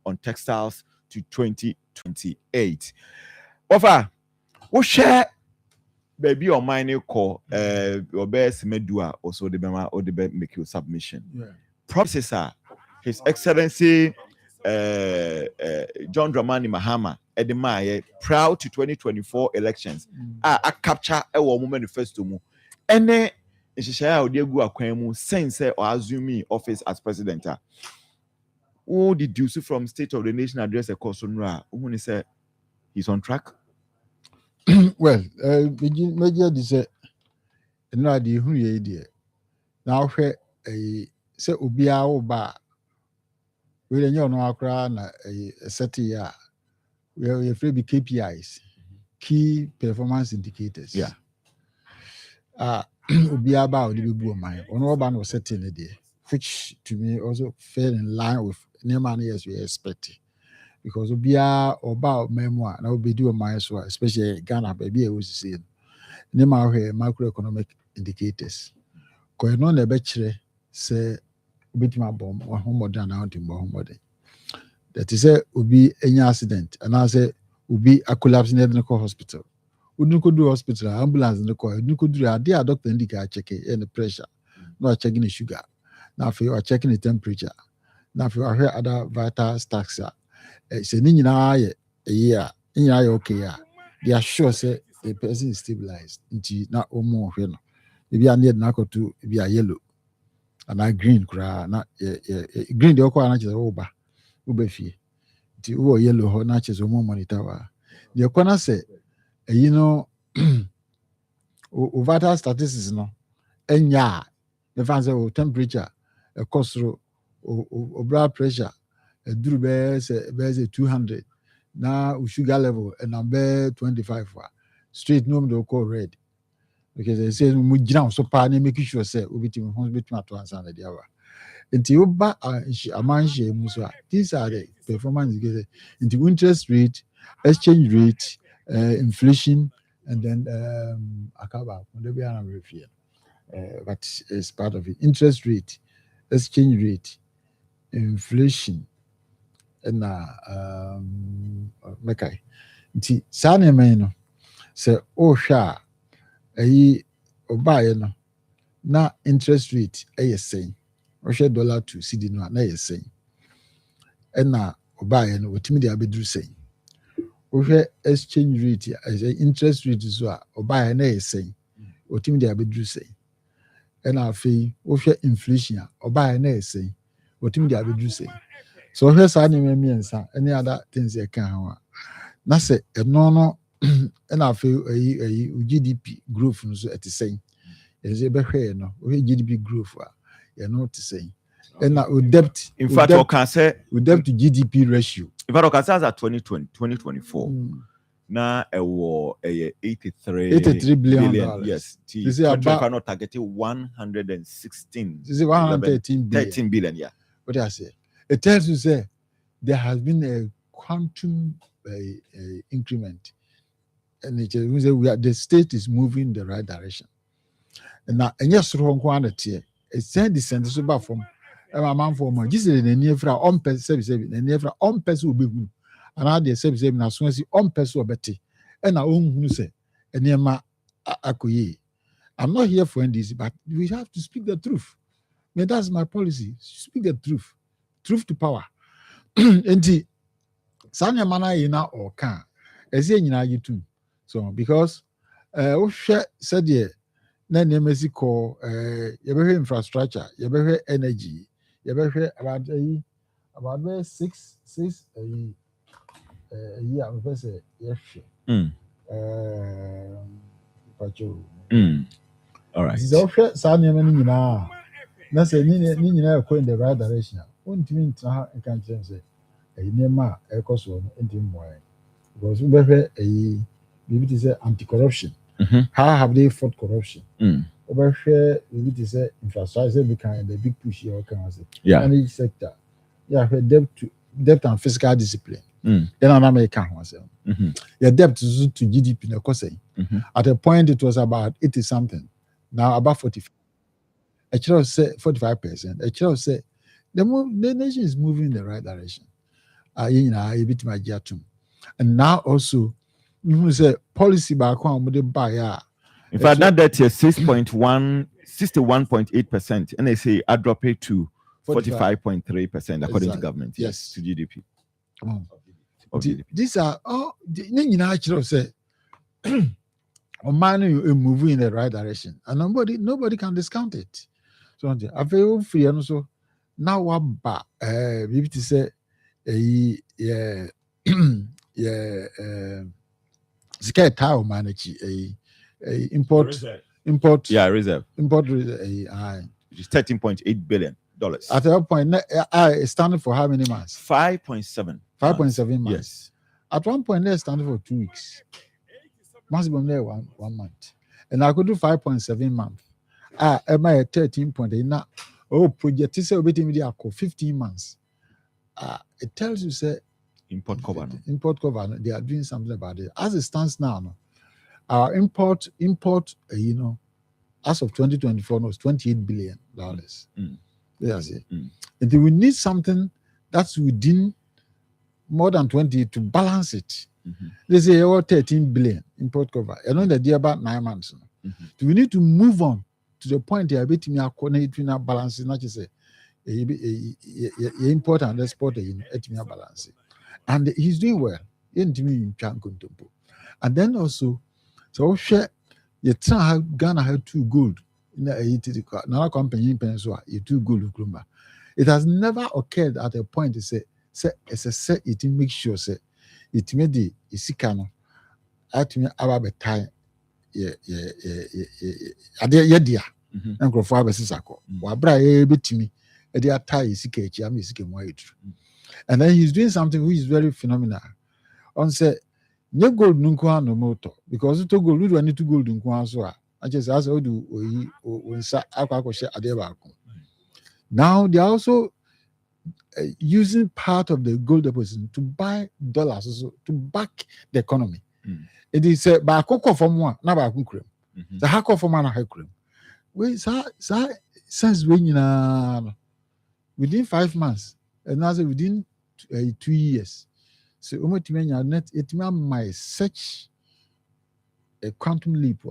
on textiles to 2028. Offer, what share baby or mine call or best medua also the bema or the make your submission. Processor, His Excellency John Dramani Mahama Edemaye proud to 2024 elections. I capture a woman manifesto mu. Ene Ishaya Odiegu Akwemu sense or assume office as president. Who deduce from State of the Nation address a question who say he's on track? Well, major say no the who ye dear. Now a say ubia oba we don't know akra na a set year we are free be KPIs, key performance indicators. Yeah. Ubia ba the bu my on oba no setting there, which to me also fell in line with the money as we expected. Because ubia oba memoir na obi do my so especially Ghana baby was saying nema macroeconomic indicators. Ko no na be kire say obitima bomb or modern out in bomb. That is a ubi any accident and I say ubi a collapse in the hospital. We could do hospital ambulance in the car. You could do a dear doctor indicate checking any pressure, not checking the sugar. Now if you are checking the temperature. Now if you are other vital stats, it's a year okay. They are sure say the person is stabilized into not more. Maybe I need narco to be a yellow and I green cry not green the okwa na over ubefi ti wo yellow ho na chese mo monitor the okwa say you know vital statistics no enya the fans say temperature a costro o blood pressure a duru be 200 now sugar level and number 25 straight no do call red. Because they say we jam so pa na make sure say obitim to answer na dia wa nti oba amanhye muso these are the performance indicators into interest rate, exchange rate, inflation, and then akaba be an review but it's part of it. Interest rate, exchange rate, inflation, and mekai nti sa na me no say hwa obaye no na interest rate saying Russia dollar to CD no na saying and na obaye no wotimi de abedru saying we exchange rate as interest rate so obaye na saying wotimi de abedru saying and afi we inflation obaye na saying wotimi de abedru saying so we sa na miensa any other things e kan ho na say no and I feel a GDP growth at the same. Is a better no GDP growth, you're not to say. And now debt, in fact, I can say with debt to GDP ratio. In fact, I can say as at 2024. Now a war 83 billion. Yes, this is about not targeting 116. This is 113 billion. Yeah, what I say. It tells you say there has been a quantum increment. And it means the state is moving in the right direction. And now, and yes, wrong quantity. It's sent the sentence about from a man for my just in the near from on service, and near from on person will be good. And I did service as soon as on person or betty. And I own who say, and near my akuye. I'm not here for this, but we have to speak the truth. I mean, that's my policy. Speak the truth. Truth to power. And the Sanya mana ina or can. As you too. So because said yeah, then you may call you infrastructure, you energy, you about 6 a year. I say yes. All right. This is all Sanya many now. That's a in the right direction. Won't mean to can't say a nema a cost one in more because we maybe to say anti-corruption. How have they fought corruption? Over here, maybe to say infrastructure become the big push here. Yeah, energy sector. Yeah, debt and fiscal discipline. Then an American was your debt to GDP. No, at a point it was about 80 something. Now about 45. A child say 45%. A child say the nation is moving in the right direction. a bit my jatum. And now also, you say policy back on with the buyer. In fact, that debt is 61.8%, and they say I drop it to 45.3% according to government. Yes, to GDP. These are all the natural say money moving in the right direction, and nobody can discount it. So I feel free and so now what maybe to say sky tile manage import reserve. Import Reserve, which is $13.8 billion. At that point, I standing for how many months? 5.7. 5.7 months. Yes. At one point, they standing for 2 weeks. Maximum there 1 month, and I could do 5.7 months. Am I at 13.8 now? Oh, project is waiting with 15 months. It tells you say import cover. They are doing something about it. As it stands now, no, our import, as of 2024, was $28 billion. That's it. And we need something that's within more than 20 to balance it. They say 13 billion import cover. I know that they're about 9 months. So we need to move on to the point where we are connecting our balance. Not just say import and export, balance. And he's doing well. And then also, so share you try Ghana had 2 gold in the another company in Peninsula, you 2 gold. It has never occurred at a point to say it make sure say it made the isikano at me about time dia and go for Besisako. Wabra betimi a dear tie isike and then he's doing something which is very phenomenal. On say no gold nunkwa no motor because to gold we need to gold nunkwa so I just as how do we now they are also using part of the gold deposit to buy dollars also to back the economy. It is by cocoa from one now by cream. The hack of man high cream. We since when within 5 months and now within 2 years. So net it my such a quantum leap.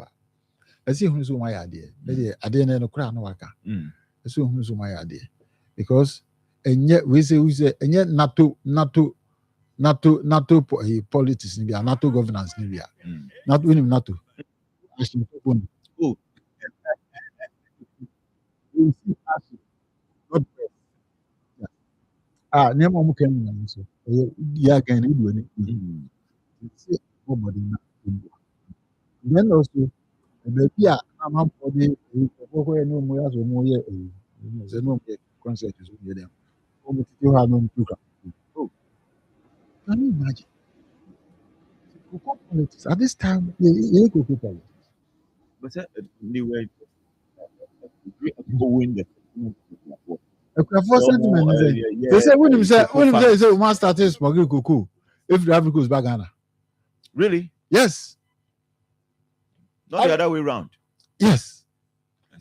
I see who's my idea. I didn't know crown waka. I see who's my idea. Because and yet we say and yet NATO politics in NATO governance in not winning NATO. Never can so yeah can do anything. Then also baby I'm for the no more as more no concert is with them. You have no program. Oh, can you imagine? Politics at this time, you go people. But they were going the sentiment. They say when you say we must start smoking cocoa if the Africa is back Ghana. Really? Yes. Not the other way around. Yes.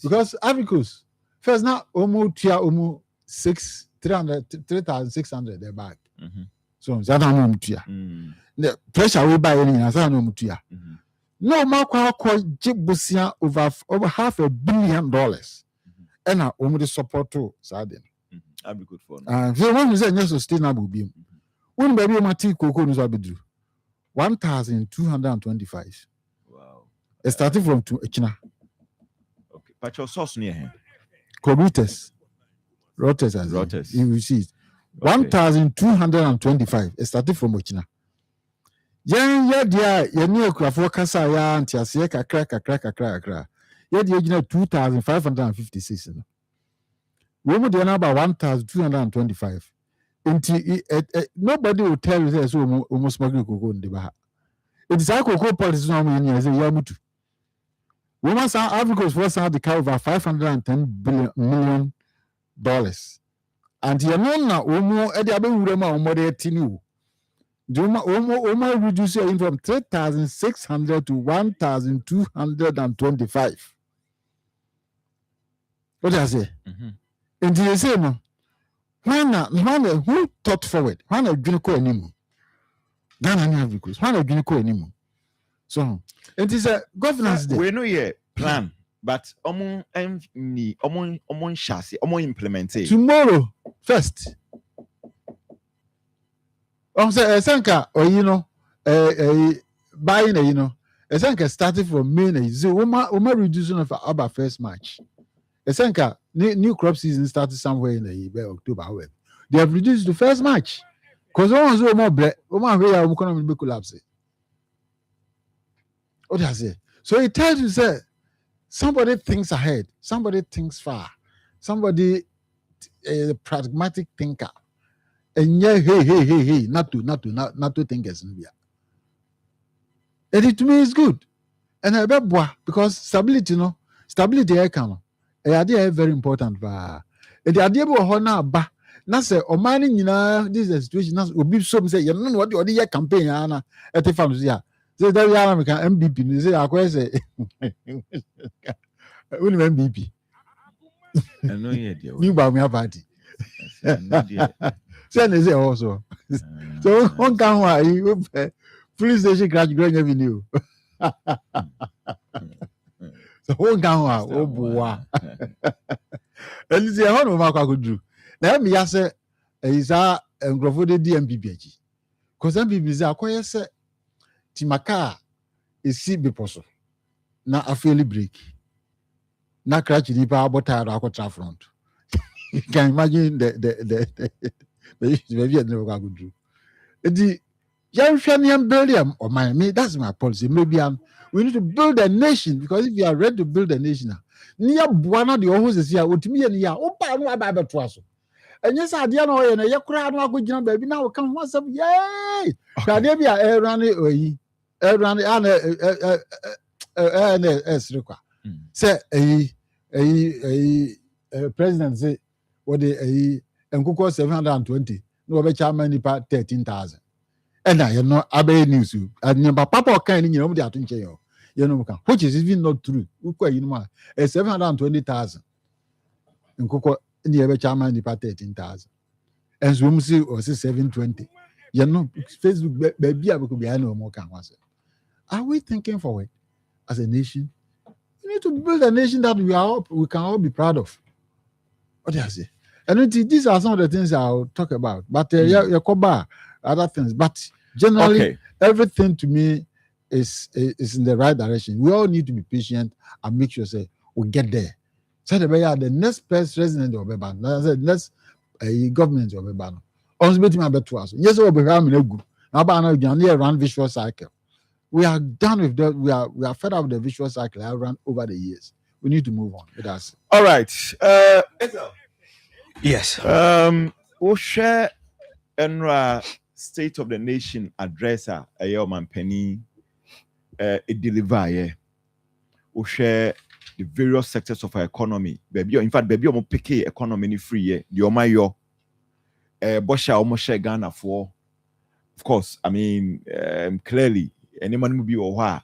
Because Africans first now almost 3,600 they're back. So that the pressure we buy any as I know mutia. No more jibusia over $500 million. And I only support to Sadin. I'll be good for so one is a sustainable beam. When baby mati cocoa is abidru 1,225. Wow. It started from China. Okay. But your source near him. Rotters. You will see it. 1,225. It started from China. Yeah, you know, Kasa ya antiasia kakra. Yet you know 2,556. We would about 1,225. Nobody will tell you there's so almost smuggling cocoa in the Baha. It is our cocoa policy as a Yamutu. We must have Africa's first had the cover over $510 million. And you know now, Omo reduce it from 3,600 to 1,225. What do I say? And you say, no, who thought forward? When a Junico anymore. Ghana because when a Junico anymore. So it is a governance day. We know your plan, but chassis, implement it. Tomorrow, first. Say Sanka or buying a Sanka started from May. So we reducing of our first match. Sanka new crop season started somewhere in the October. They have reduced the first match because more bread. Economy be collapse. What does it? So it tells you say somebody thinks ahead, somebody thinks far, somebody a pragmatic thinker. And yeah, hey, not to think as India. And it to me is good. And I bet because stability, I can. The idea is very important. But the idea of honor ba. Na say o mani this is a situation. Na obi so say you know what the other campaign na at the farm say that we are American MVP. You say akwa say we MVP. I know you dear. New Bamia party. Say also. So one can why police station crash growing avenue. So one can why oh boy. And you say how no make could do. Now me say is a nkrofo de DMPP. Cause MPP say akoye say timaka esi beposo na afeli break. Na crash ni pa abota akota front. You can imagine the maybe I never could do. The young Belgium or Miami, that's my policy. Maybe we need to build a nation because if you are ready to build a nation, near Buana, the host is here with me and ya, opa, no about Twasso. And yes, I didn't know, and a crowd, no good young baby. Now come once up, yay! Cadabia, say a president say what the Nkum 720. No be chairman nipa 13,000. And I abe news you. And number papa kind you know the atunche yo. You know which is even not true. Ukwa you know 720,000. Nkum the be chairman nipa 13,000. And so we see or 720. You know Facebook baby abuko be no more can was. Are we thinking forward as a nation? We need to build a nation that we can all be proud of. What do I say? And these are some of the things I'll talk about. But other things. But generally, everything to me is in the right direction. We all need to be patient and make sure we get there. So the next president of the next government of the yes, we'll be good. Now, run visual cycle. We are done with that. We are fed up with the visual cycle I ran over the years. We need to move on with us. All right. Yes. We'll share Enra State of the Nation addresser, man Penny, it deliver. We'll share the various sectors of our economy. Baby, in fact, baby, I'm pick economy free. The Omayo, Bosha, almost share Ghana for. Of course, I mean, clearly, anyone will be or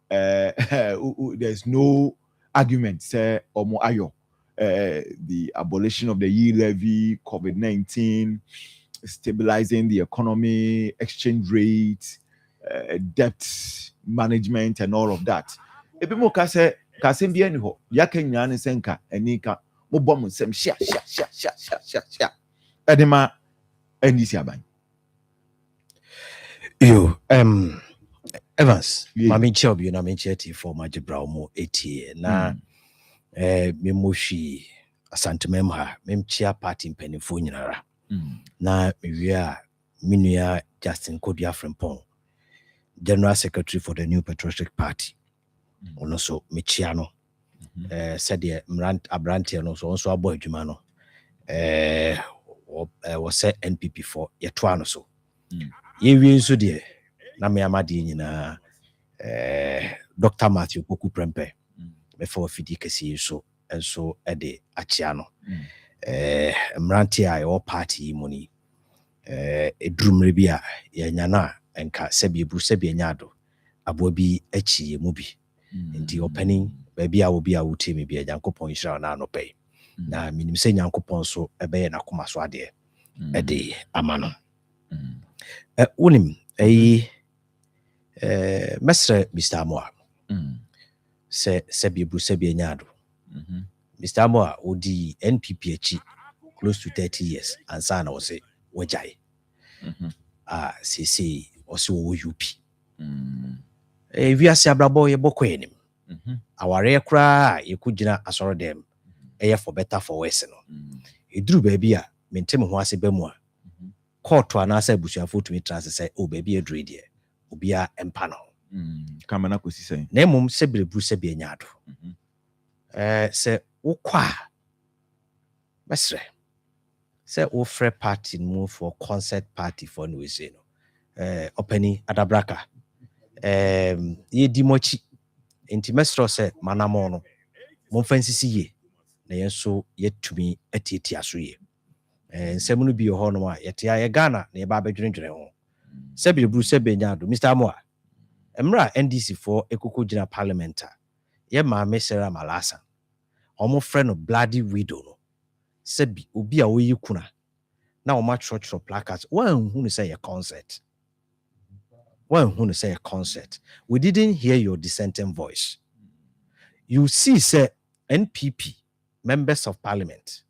there's no argument, say, Omo Ayo. The abolition of the yield levy, COVID-19, stabilizing the economy, exchange rate, debt management, and all of that. If you look at Kasim Bienho, Yakenyan Senka, and Nika, Mobom, some sha. Edema, and Isiaban. You, Evans, Mammy Chobi, and I'm chatty for my Braumo 80. Now, Memoshi Asante Memha, Memchia party in Pennyfunyara. Na Mivia Minia Justin Kodia Frempong, General Secretary for the New Patriotic Party. Also Michiano, said the Abranti and also a boy Jumano. Was set NPP for Yatuano so. Ye so dear, Nami Amadi in Dr. Matthew Poku Prempe. Before Fidikasi so and so at the Achiano. Mrantia or party money. A drum rebia, Yanyana, and Sebi Brusebi Nyado, Abobi Echi Mubi. In the opening, maybe I will be a would maybe a Yanko Ponsha no pay. Now, meaning say Yanko Ponso, a bay and Akoma Swade. ede amano unim mesre Mr. Amoa se biebu se bienyado Mr. Amoa odi NPP achi close to 30 years ansa na wose wajai sisi wose wo UP wiase abrabo ye bokọ enim aware kra ye kugina asoro dem for better for worse no eduru baabi a mentem ho ase ba mu a court anasa abusuafo tumi trans say o baabi eduru die obia empa no kamana kosi sen na emom se brebu se bianyado se wokwa mesre se wo free party move for concert party for no we say no openi adabraka ye di mochi enti mesro se manamo no mo fansisi ye na yenso yetumi atieti aso ye nsɛm no bi ho no a yete ya Ghana na ye ba bedwendwene ho se birebru se benyado Mr. Amoa emra NDC for ekoko gina parliament a ye maame Sarah Malasa omo frɛ no bloody widow no se bi obi a oyi kuna na omo church placards wan hu no say a concert we didn't hear your dissenting voice. You see say NPP members of parliament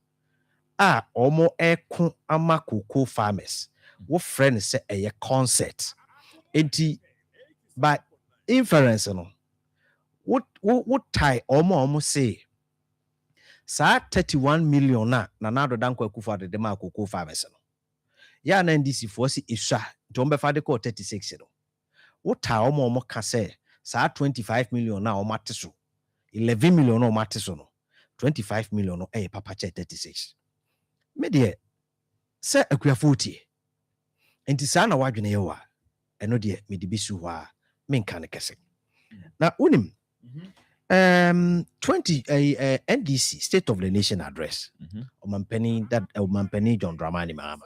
omo eko ama cocoa farmers wo friend say a concert enti by inference no what tie omo say sa 31 million na nado danko akufa de ma cocoa farmers no ya na NDC for si isha ntombe fa de ko 36 no what tie omo ka say sa 25 million na omo ateso 11 million no mateso no 25 million no papa che 36 me de se akuafo tie enti sa na wadwene ye wa eno de me de bisu ho a me nka ne kese na unim 20 NDC State of the Nation address omampani John Dramani Mahama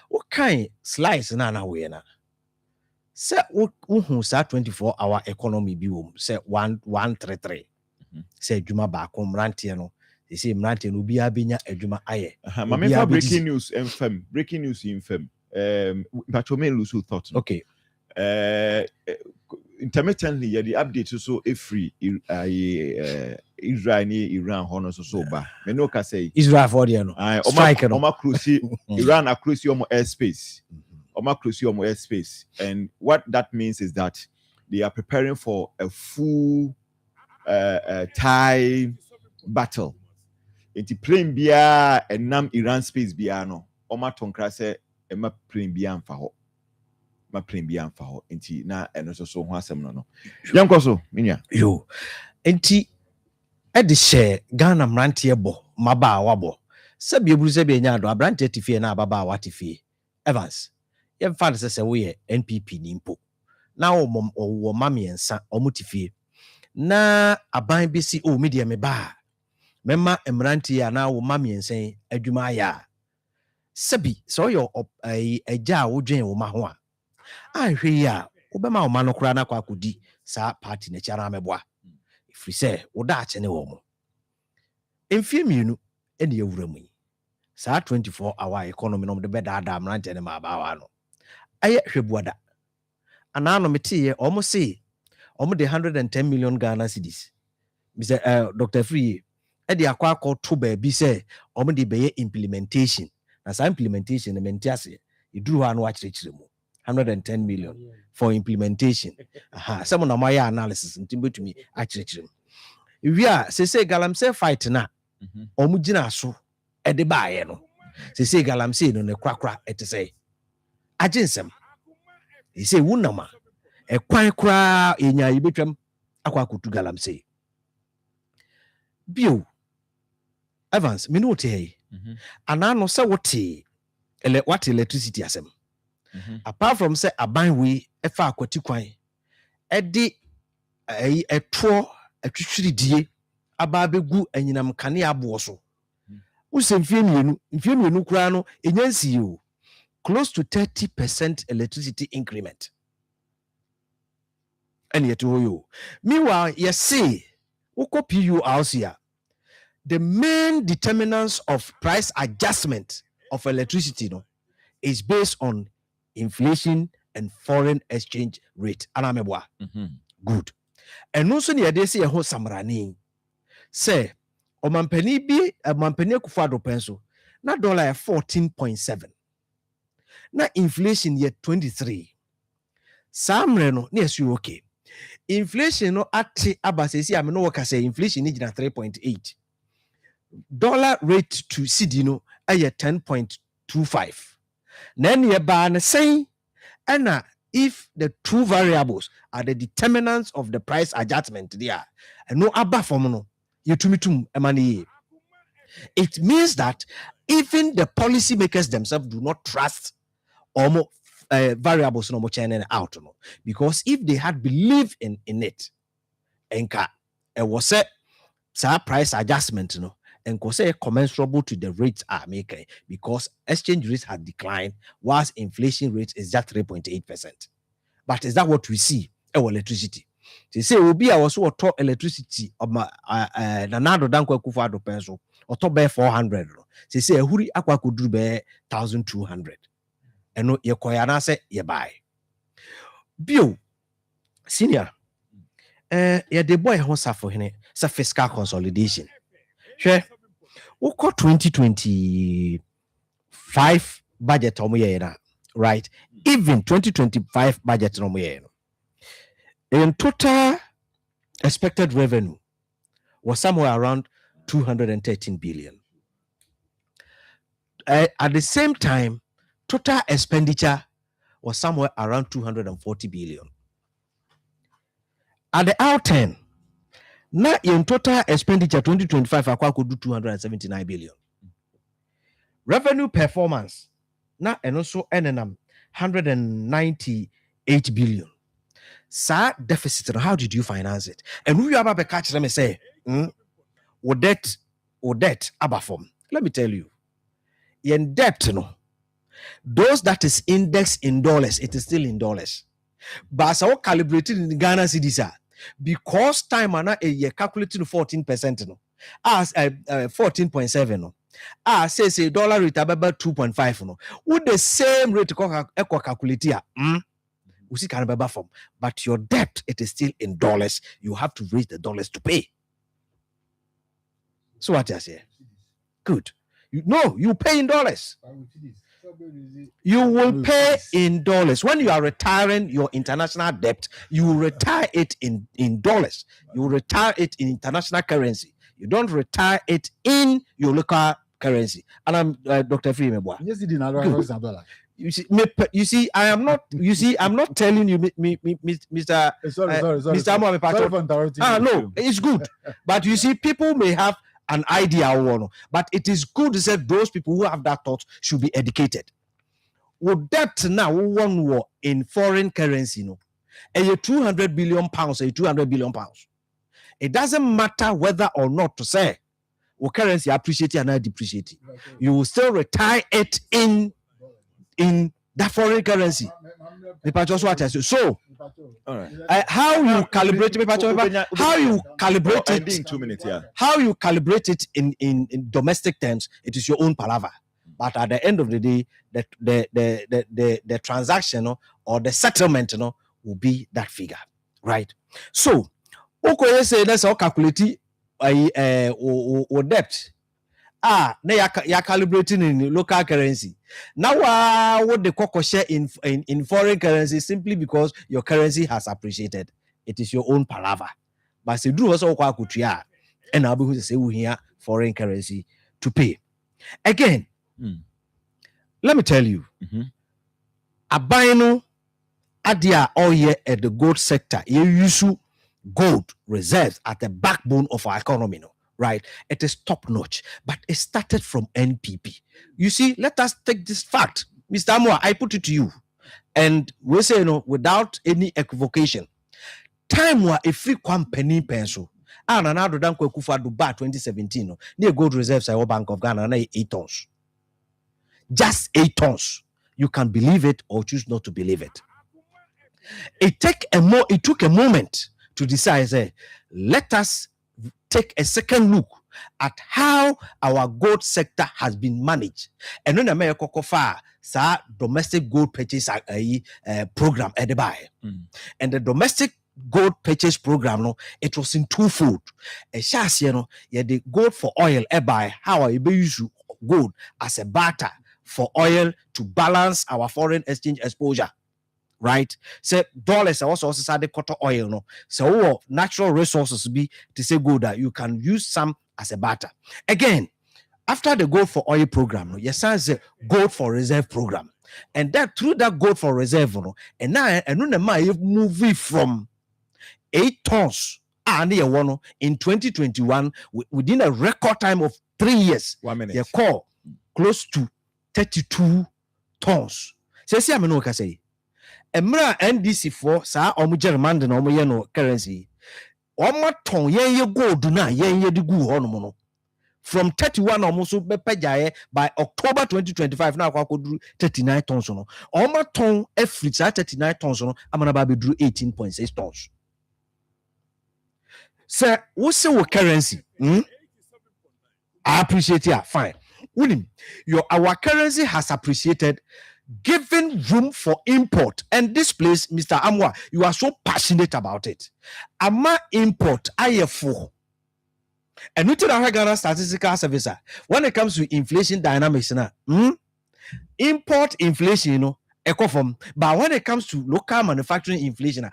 what kind slice na we na se who sa 24-hour economy bi wo se 133 se adwuma ba ko mrantie no se mrantie no bi abenya adwuma aye mama fa breaking news infam Bachome Lusu thought okay intermittently the update so free Israel ni Iran hono so ba me no ka say Israel for there no strike no oma close Iran across your airspace airspace, and what that means is that they are preparing for a full Thai battle. It's plane bia and nam Iran space bia no. Oma tonkra se ema plane bia mfa ho. Ma plane bia mfa ho. Enti na eno so ho asem no. Yanko so minya. Yo. Enti e de share Ghana mrantie bo maba wabo. Se biebru se be nya do abrante tifie na ababa watifie. Evans ye fan se we NPP nimpo na wo mamiensa omutifie na aban bi si o media me ba mema emranti ya na wo mamiensa adwuma ya sabi so yo agya wo dwen wo ma ho a ahwe ya wo be ma wo ma no kra na kwa kodi sa party na chiara meboa ifri se wo da ache ne wo mo emfie mienu ene yewura mu sa 24-hour economy no de beda da amrante ne ma ba wa no aye hwebuada anano metiye almost say almost 110 million Ghana cedis Mr. Dr. Free edi akwa to be say almost be implementation na sa implementation na mentiase iduru ha no wa kirikire mu 110 million for implementation some na my analysis ntimbetumi a kirikire mu wi a se galamsey fight na omugina so ede baaye no se galamsey no ne kwakra etese agensem say wunama kwan kra enya yibetwam akwa kutu galamsey bio Evans minuti hey anano se wote what electricity asem apart from say aban we efa akwati kwan edi eto atwitwiri die aba begu anyinam kane abo so usem mfiemienu kra no enyansi o close to 30% electricity increment and yet you meanwhile you see PURC the main determinants of price adjustment of electricity is based on inflation and foreign exchange rate. Anamebwa. Good. And also they say ho samrani. Say omampani kufado penso na dollar 14.7. Na inflation yet 23. Samre no yes you okay. Inflation no ati abasesi ameno waka say inflation is 3.8. Dollar rate to CD no at 10.25. Then you ban saying, and if the two variables are the determinants of the price adjustment there, and no abba formuno, you to me to money. It means that even the policymakers themselves do not trust almost variables no more churning out, because if they had believed in it, enka it was a price adjustment, and say commensurable to the rates are making, because exchange rates have declined whilst inflation rate is just 3.8%. But is that what we see? Electricity. They say will be our so top electricity of my Nanado Danko Kufado pencil or top bear 400. They say huri aqua could do bear 1,200. And no your koyana say ye buy. Bio senior yeah the boy who suffer in it, it's fiscal consolidation. Sure. What 2025 budget right? Even 2025 budget in total expected revenue was somewhere around 213 billion. At the same time, total expenditure was somewhere around 240 billion. At the outturn, now in total expenditure 2025 I could do 279 billion. Revenue performance now and also NNM 198 billion. Sir, deficit, how did you finance it? And who you about to catch them and say, or debt, abafom. Let me tell you, in debt, those that is indexed in dollars, it is still in dollars. But as I calibrated in Ghana cedis, because time ana a calculating 14%, as 14.7, say dollar rate about 2.5, with the same rate calculate here. We see can be form, but your debt it is still in dollars. You have to raise the dollars to pay. So what I say? Good. You pay in dollars. You will pay in dollars. When you are retiring your international debt, you will retire it in dollars. You will retire it in international currency. You don't retire it in your local currency. And I'm Dr. Freemeboa. Yes, it is $1. You see, I'm not telling you, Mr. Sorry. Mr. Sorry for interrupting. No, it's good. But you see, people may have an idea, but it is good to say those people who have that thought should be educated. With debt now, one war in foreign currency, a 200 billion pounds, a 200 billion pounds. It doesn't matter whether or not to say, well, currency appreciate it and not depreciate it. You will still retire it in that foreign currency. So, all right. How you calibrate it? How you calibrate it? In 2 minutes, yeah. How you calibrate it in domestic terms? It is your own palaver. But at the end of the day, the transaction or the settlement will be that figure, right? So, okay, say let's all calculate or debt. Now you're calibrating in local currency. Now, what the cocoa share in foreign currency simply because your currency has appreciated. It is your own palaver. But say do also kutria, and I'll be say we here foreign currency to pay. Again, let me tell you, Abino Adia all year at the gold sector, you use gold reserves at the backbone of our economy. Right, it is top notch, but it started from NPP. You see, let us take this fact, Mr. Amwa. I put it to you, and we say without any equivocation. Time was a free company pencil. And another than Kufa Dubai 2017. Near gold reserves at Bank of Ghana 8 tons, just 8 tons. You can believe it or choose not to believe it. It took a moment to decide. Say, let us take a second look at how our gold sector has been managed. And when America kofa sa domestic gold purchase program at the buy. And the domestic gold purchase program, no, it was in twofold. A shas, the gold for oil buy how I use gold as a barter for oil to balance our foreign exchange exposure. Right? So dollars are also the cotton oil, no. So natural resources be to say gold that you can use some as a barter. Again, after the gold for oil program, no, yes, as a gold for reserve program. And that through that gold for reserve, no, and now and moving from 8 tons in 2021 within a record time of 3 years. 1 minute. You call close to 32 tons. See, I know what I say. Emra NDC for sa omu German na omu ye no currency. Omu ton ye gold na ye di gu ho no. From 31 almost by October 2025 now akwa 39 tons no. Omu ton every 39 tons no amana ba be drew 18.6 tons. Sir, what's your currency? I appreciate it. Fine. William, our currency has appreciated, giving room for import. And this place, Mr. Amwa, you are so passionate about it. Ama import, IFO. And we tell our Ghana Statistical Service, when it comes to inflation dynamics, import inflation, but when it comes to local manufacturing inflation,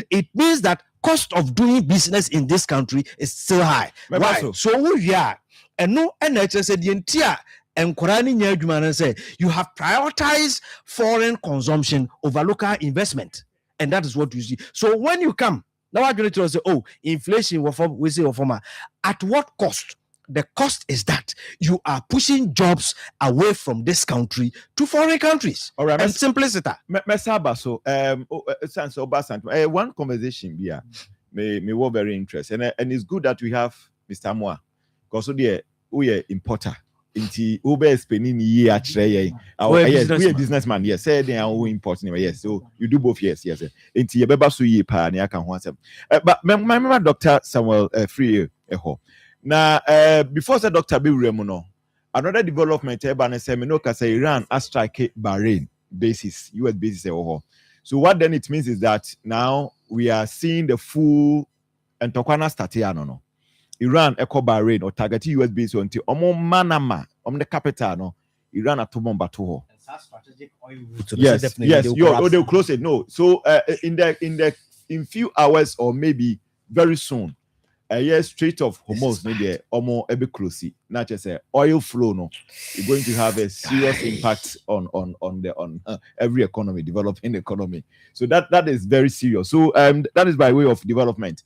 it means that cost of doing business in this country is still high. Right? So we are, and no NHS said the entire and Qurani say you have prioritized foreign consumption over local investment, and that is what you see. So when you come now, I'm going to say, oh, inflation we say at what cost? The cost is that you are pushing jobs away from this country to foreign countries. All right, and simplicity. One conversation here me were very interesting, and it's good that we have Mr. Moa, because we are importer. Inti Uber spending year at yes, we are businessman. Yes, say they are importing. Yes, so you do both. Yes. Inti yebeba so ye pa ni aka ho asem. But my Dr. Samuel Free eho. Now, before the Dr. B. Remuno, another development, Iran has strike Bahrain basis, US basis. So what then it means is that now we are seeing the full and Tokwana Statiano. Iran echo Bahrain or target US base until Manama, the capital, no, Iran at Tomombatoho. Strategic oil yes, they'll close it. No, so in few hours or maybe very soon. Strait of Hormuz, maybe almost a bit close. Not just oil flow, no, it's going to have a serious impact on every economy, developing economy. So that is very serious. So that is by way of development.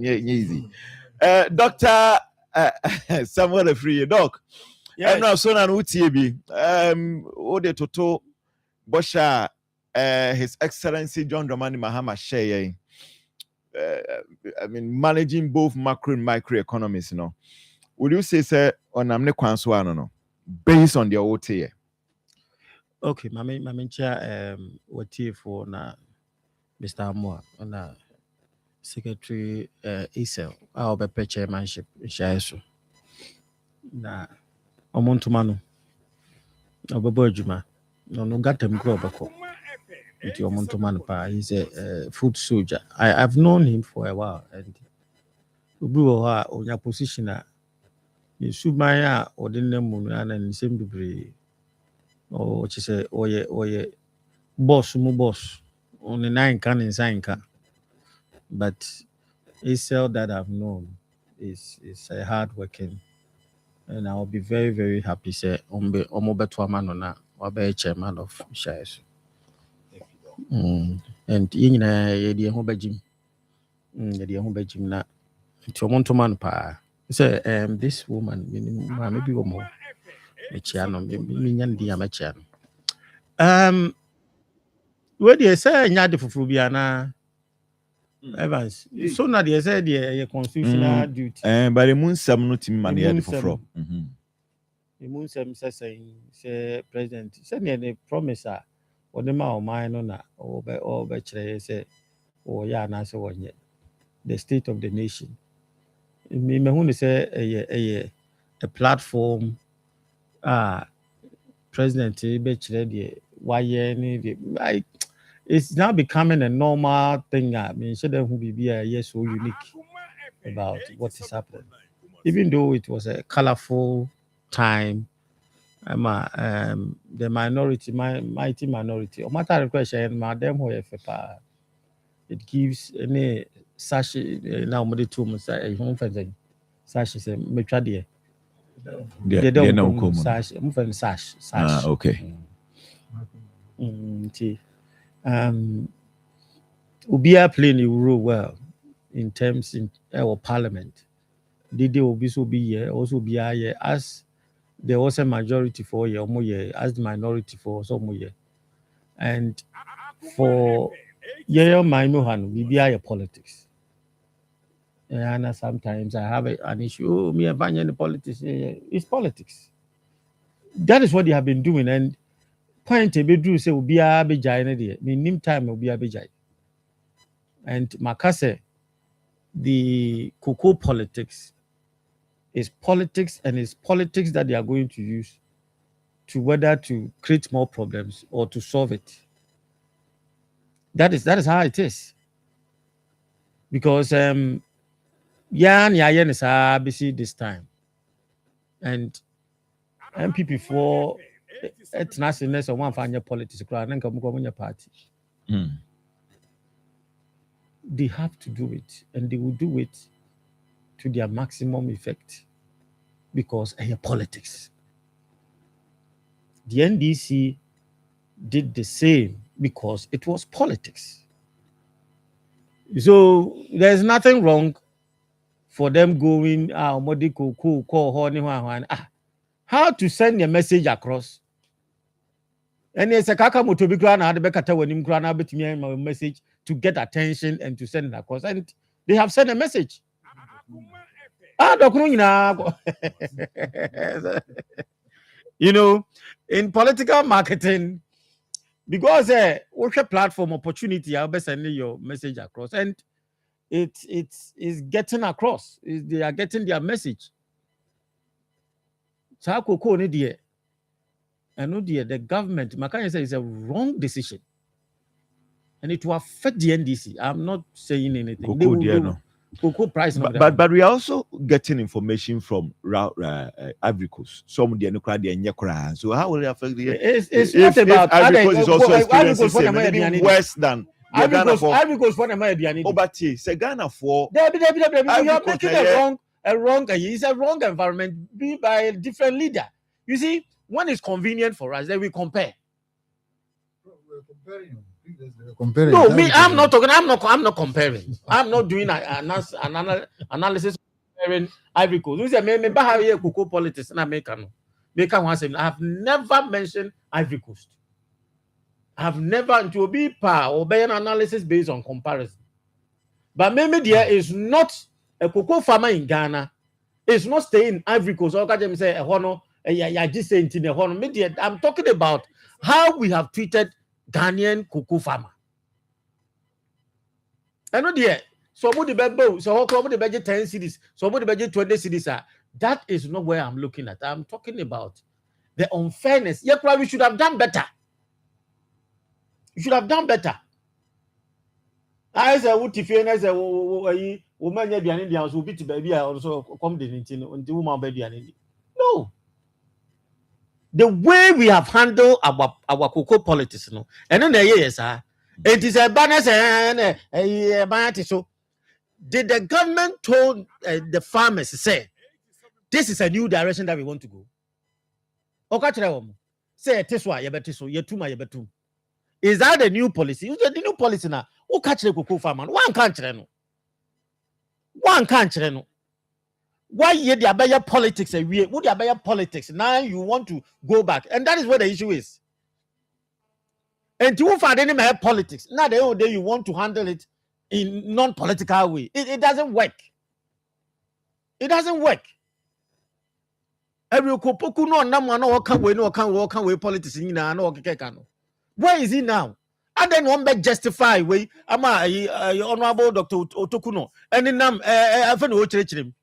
Easy. Dr. Samuel Free, Doc. I'm not so na UTB. Ode Toto Bosha, His Excellency John Dramani Mahama Sheye. I mean, managing both macro and micro economies, would you say on amne kwanswa no based on the OTA? Okay, my chair what for na Mr. Amwa na Secretary Isel our be chairmanship share so na omontumano obebo adwuma no gatem grow bako. He's a food soldier. I've known him for a while, and we were on your position. You should my or the name and the same degree. Or what you say, or ye boss, on the 9 can in Sanka. But Isel that I've known is a hard working, and I'll be very, very happy. Say, Omobetuamanona, or be chairman of Shires. And yedi ho bajim na ntomonto man pa say this woman maybe one more echiano me nyan di amachiano where they say nya de fufuru bia na Evans so na they say the constitutional duty but the Wonsom no team man here fufuru the Wonsom say president say the promise or the ma o man no na o be chere say o ya na se wonye the state of the nation. Me who say a platform president it's now becoming a normal thing. I mean, shouldn't who be so unique about what is happening. Even though it was a colorful time, the minority, mighty minority, or matter question, madam, it gives any sash now, mother two months, a home fencing sash is a metradia. They don't come sash, sash. Okay. Ubia playing a role well in terms in our parliament. They will be so be here, also be here as there was a majority for year, more year, as the minority for some year. And for my mohan, we be here politics. And sometimes I have an issue. Me and the politics, it's politics. That is what they have been doing. And point a bedroom say will be a bejai. Mean time will be a bejai. And Makase, the cocoa politics is politics, and it's politics that they are going to use to whether to create more problems or to solve it. That is how it is. Because Yan is ABC this time. And MPP for nationalness of one final politics party. They have to do it, and they will do it to their maximum effect because politics. The NDC did the same because it was politics. So there's nothing wrong for them going how to send a message across. And it's a kaka motobikra na adebekata wanim kra na betumi message to get attention and to send it across, and they have sent a message. You know, in political marketing, because what's a platform opportunity, I'll be sending your message across, and it's getting across. They are getting their message. I know the government, Makanya says, is a wrong decision, and it will affect the NDC. I'm not saying anything. Cocoa price, but we are also getting information from Ivory Coast. Some the Nyakra. So how will it affect the? It's not about Ivory Coast is also experiencing worse than Ivory Coast for the Obati. Say Ghana for. You're making a wrong. It's a wrong environment be by a different leader. You see, when it's convenient for us, then we compare. No, me, I'm not talking. I'm not comparing. I'm not doing an analysis comparing Ivory Coast. You say me bahaya cocoa politics na make one say I have never mentioned Ivory Coast. I have never to be or be an analysis based on comparison. But maybe there is not a cocoa farmer in Ghana. It's not staying in Ivory Coast. Or say I'm talking about how we have treated Ghanaian cocoa farmer. I know there. Somebody budget 10 cities, somebody budget 20 cities. That is not where I'm looking at. I'm talking about the unfairness. Yeah, we should have done better. You should have done better. I say, what if you say, woman, be an Indian who beat baby, I also come the woman baby. No. The way we have handled our cocoa politics, no, and then yes, it is a banner and so. Did the government told the farmers say this is a new direction that we want to go? Okay, say this why you better so you too my better. Is that the new policy? Is the new policy now? Who catch the cocoa farmer? One country no. One country no. Why you the abaya politics? What the abaya politics? Now you want to go back, and that is what the issue is. And to find any politics, now the whole day you want to handle it in non-political way. It doesn't work. It doesn't work. Every kopoku no number no can we politics in no. Where is he now? And then one be justify way ama honorable Dr. Otokuno and nam afa no chirechirem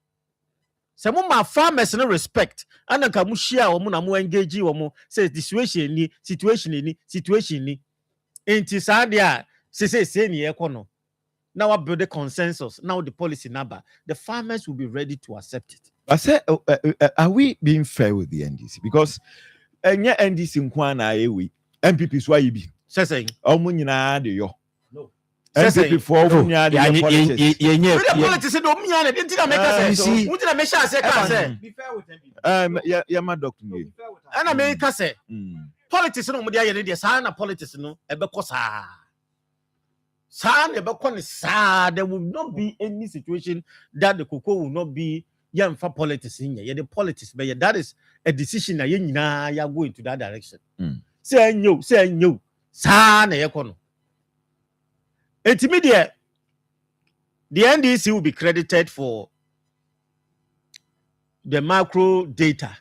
se mo ma farmers no respect and ka mo share wo mo na mo engage wo mo say situation ni enti sa dia say ni ekono now build a consensus now the policy number the farmers will be ready to accept it. I said, are we being fair with the NDC? Because NDC nkwana ewi MPP so ayi Say omunyina de yo. No. MPP for omunyina de politics. Politics no omunyina de ntina make say. Ntina make sure say can say. Be fair with MPP. Yeah my doctor me. And make say. Politics no mo de aye de sa na politics no e be kosa. There will not be any situation that the cocoa will not be for politics in here. The politics, but that is a decision that you are going to that direction. Say no. Sana yakono. Intermediate. The NDC will be credited for the macro data,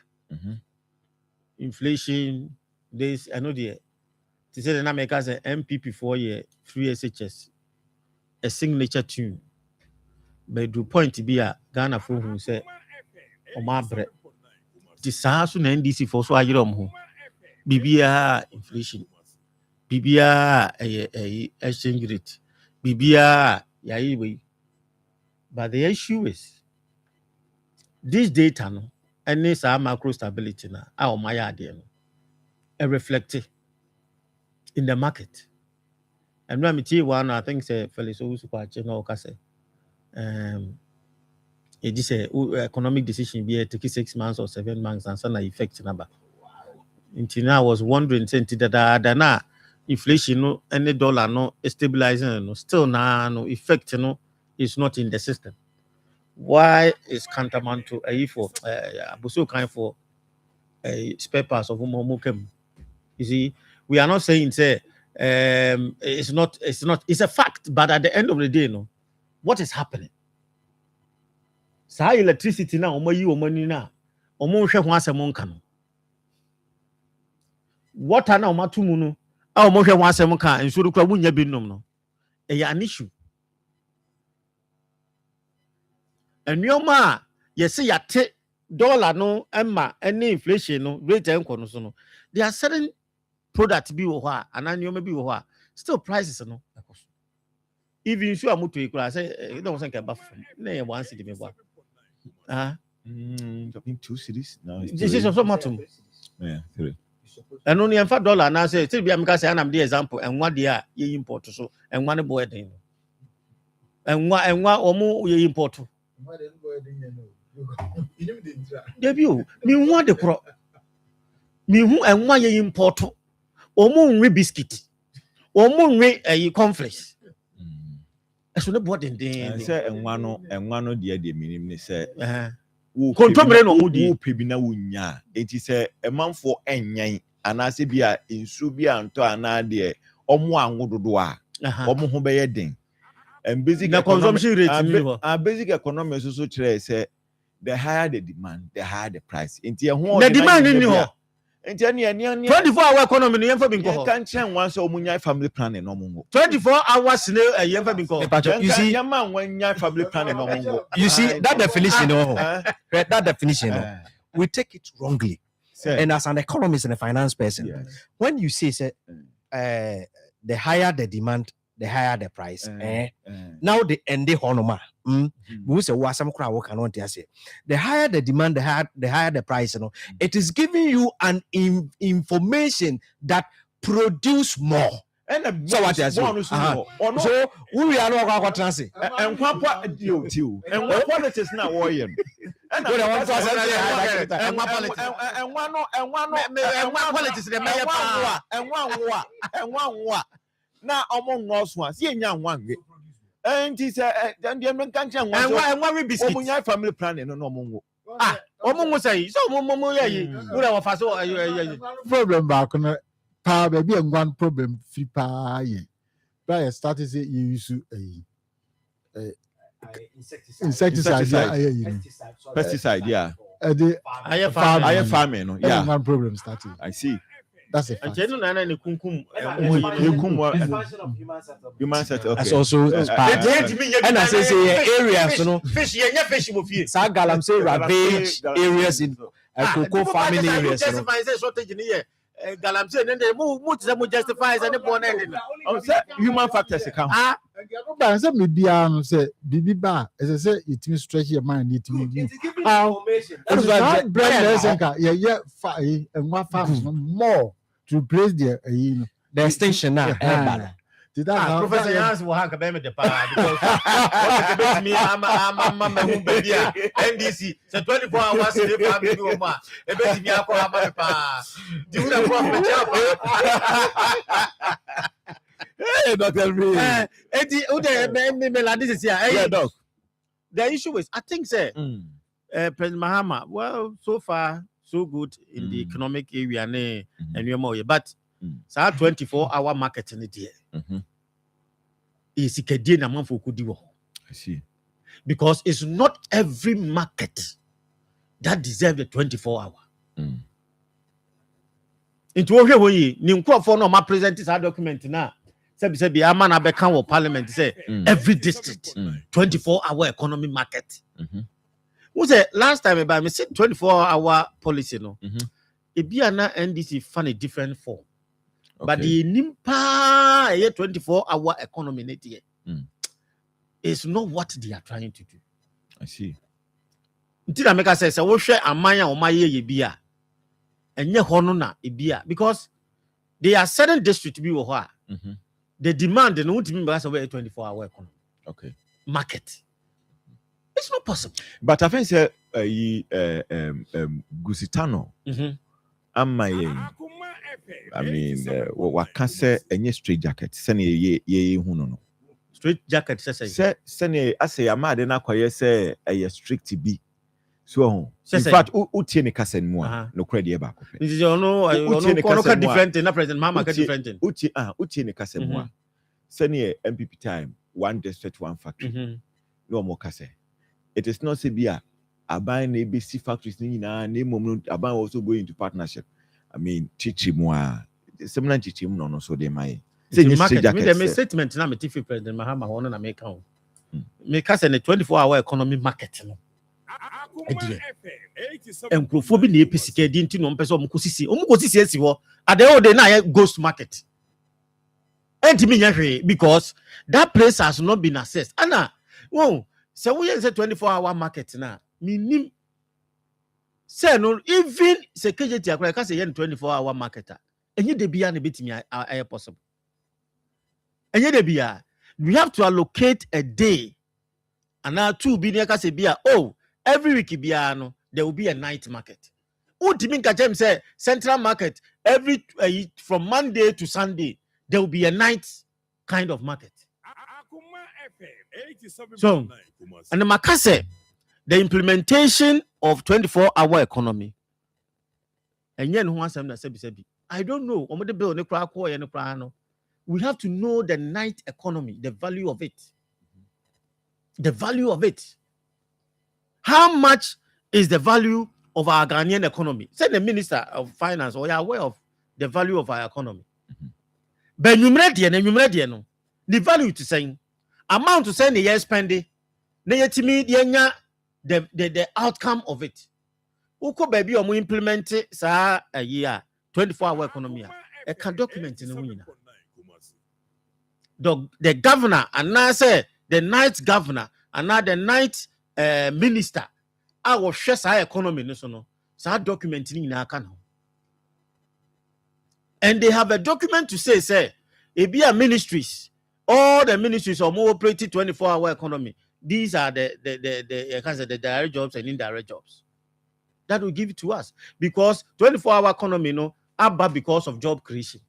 inflation. This I know the. To say the Americans MPP 4 year free SHS a signature tune. But the point to be a Ghana for who say Omabre. The SARS and NDC for so I home. BBA inflation. BBA a exchange rate. BBA yaiwe. But the issue is this data no and this our macro stability na our my idea no reflected in the market. And when me one, I think say Felix Owusu no kase. It is a economic decision be take 6 months or 7 months and some effect number. Until now I was wondering since that na inflation no any dollar no stabilizing no still no effect no is not in the system. Why is tantamount to for abuso kind for spare parts of Momokem? You see, we are not saying say it's not it's a fact, but at the end of the day, no, what is happening? Sa electricity na omoyi omani na omo hwe ho asem nka no. Water na omatumu no a omo hwe ho asem nka nsuru kura munya binom no. E an issue. Enyoma yesi yate dollar no emma any inflation no rate enko no so no. There are certain product bi wo ho a ananyoma bi wo ho a still prices no. Even sure amuto ikura say don't think about na ye one city me boa. I think 2 cities now. This is also matter. Yeah, 3. And only in fact dollar now say still be am say am the example and what dey ye import so and one boy den. And what omo ye import. Debut me want the pro. Me who and why ye import. Omo nwe biscuit. Omo nwe cornflakes. Eso ne bo den say enwa no de minim ne say kontomre no mudi wo pebi na wonya enti say emanfo enyan anase bia insu bia anto ana de omo anwododo a omo ho be ye den and basic consumption rate basic economy so kire say the higher the demand the higher the price enti ho the demand ni ho enti ani 24-hour economy no yemfa bin ko ho kan chen wan so omunya family planning no mo 24 hours ne yemfa bin ko you see yama wanya family planning no mo you see that definition that definition we take it wrongly. And as an economist and a finance person, when you say the higher the demand, the higher the price. Now the end honoma. We say what some crowd cannot say. The higher the demand, the higher the price. You know, it is giving you an information that produce more. And so what is so we are not going to translate. And what you and what politics now warrior. And one politics and one now among us one see young one. And he said, then the American country and one be family planning no more. Omo say so momo ye we are fast problem back on pa baby and one problem free pa ye by start say you use insecticide pesticide the farming no one problem starting I see That's a And fact. Chenu Nana and Nkum. Human set. Okay. That's also part. And I say areas, you know, Fish, yeah, fish, fish. Sa galamsey ravage areas in cocoa farming areas, you know. Justify shortage in here. Galamsey, and then they move justify and the born ending. Human factors account. But I said maybe I say bibi ba. As I say, it means stretch your mind. It means how. That's why brand and what farms more to replace the The extension now. Did that Professor Yans will have a baby the power because me, I'm a baby. NDC, so 24 hours in the family. A baby, me, I call my power. Do you know what? Hey, Dr. B. This is here. Yeah, Doc. The issue is, I think, sir, President Mahama, well, so far, so good in the economic area, and you're more, but 24-hour market in the year. Is a month for Kudiwo. I see. Because it's not every market that deserves the 24-hour. Into what way, Nkum for no my present is our document now. Say be a man abeka parliament say every district 24-hour economy market. Who say last time about me say 24-hour policy no. It be an NDC find a different form. But the NIMPA 24-hour economy is not what they are trying to do. I see. Until America says, I will share a maya or my year and ye honona ebia because there are certain districts to be where the demand and won't mean because of a 24-hour economy. Okay. Market. It's not possible. But I think say Gusitano. I mean, what can say any straight jacket? Send ye no. Straight jacket says send I say a mad and I say a strict be. So in fact, utie ne kasa mu no credit back. This is no different in President Mama different. Utie ne kasa mu. Send ye MPP time, one district, one factory. No more kasa. It is not Sebia. Aban ABC factories ni na name Aban also go into partnership. I mean, chichi moi. Similar chichi no so they my. Say market. Me the statement na me TV President Mahama hono na make am. Make us in a 24-hour economy market no. Encrophobia na epsike di nti no mpese omukosisi esi ho. At the old day na ghost market. Enti me nya because that place has not been assessed. Ana, won say we say 24-hour market na. Minim say no even security akwa ka say 24-hour marketer enye de bia na betimi aye possible enye de bia we have to allocate a day and now 2 bi na ka say bia every week bia no there will be a night market ultimi ka chem say central market every from Monday to Sunday there will be a night kind of market. So and the makase the implementation of 24-hour economy. And yen who wants them sebi. I don't know. We have to know the night economy, the value of it. The value of it. How much is the value of our Ghanaian economy? Say the Minister of Finance, or you are aware of the value of our economy. But the value to saying amount to send the year spending. The outcome of it. Uko baby omu implement sa a year 24-hour economy. A can document in the winner. The governor and now say the night governor and now the night minister. I will share sa economy no so documenting in our canal. And they have a document to say it be a ministries. All the ministries are more operating 24-hour economy. These are the direct jobs and indirect jobs. That will give it to us. Because 24-hour economy, about because of job creation.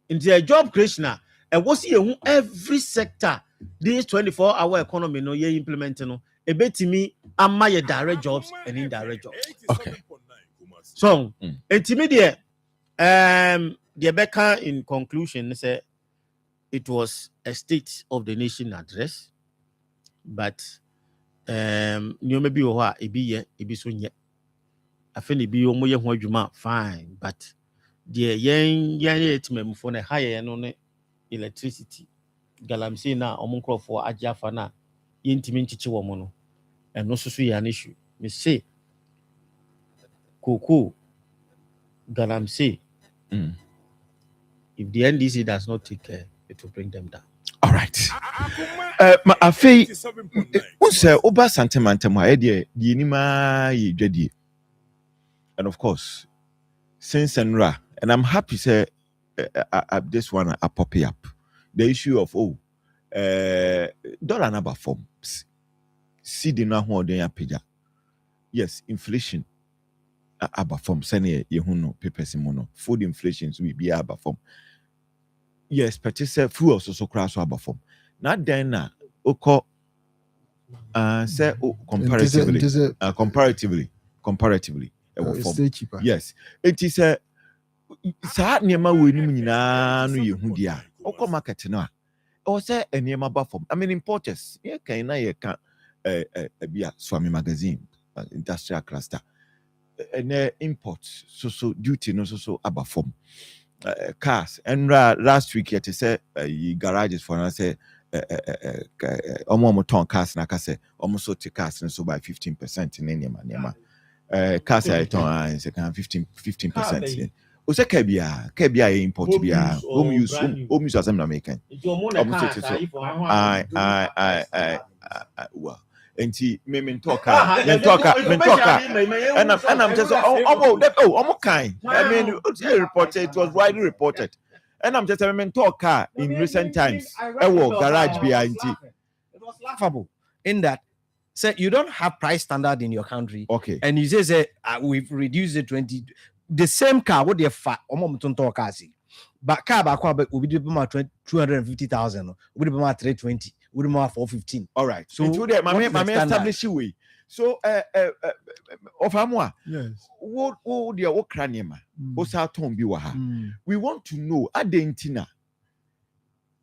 In the job creation, and what's every sector, this 24-hour economy, you're implementing, a bit to me, my direct jobs and indirect jobs. Okay. So, intermediate, the Becca in conclusion said it was a State of the Nation address. But you may be it be so yet. I think it be fine, but deɛ yɛn yɛ timamufo no ɛha yɛn no ne electricity galamsey na ɔmo nkurɔfoɔ agye afa na yɛntumi nkyekye wɔ mo no ɛno nso so yɛ an issue me say cocoa galamsey if the NDC does not take care it will bring them down. All right. I feel also Oba Santamanta Maede, the Nima Jadi. And of course, since and Ra, and I'm happy say this one a poppy up. The issue of dollar number forms. See the now who they are. Yes, inflation. Aba form sene yehuno papers mono. Food inflation will be aba form. Yes, but it's a fuel so crash aba form. Not then na oko say comparatively it's still cheaper. Yes, it is a sa niema we nim nyina no yehu dia oko market no a o say niema ba form. I mean importers ye kan na ye kan bia Swami magazine industrial cluster and imports so duty no so aba form. Cars and last week yet say garages for us say almost ton cars na say almost so cars so by 15% in any man cars I ton say 15%. O say kebia import bia home use as am American well enti me talk and I'm just kind. I mean reported, it was widely reported. And I'm just talk in recent times. Garage behind it was laughable in that say you don't have price standard in your country. Okay. And you say we've reduced it 20 the same car what they fat but car back will be 250,000 will be 320 would more 415. All right. So today, my establish way. So of Amwa, yes. What dear what cranium? Osa tombi waha. We want to know adentina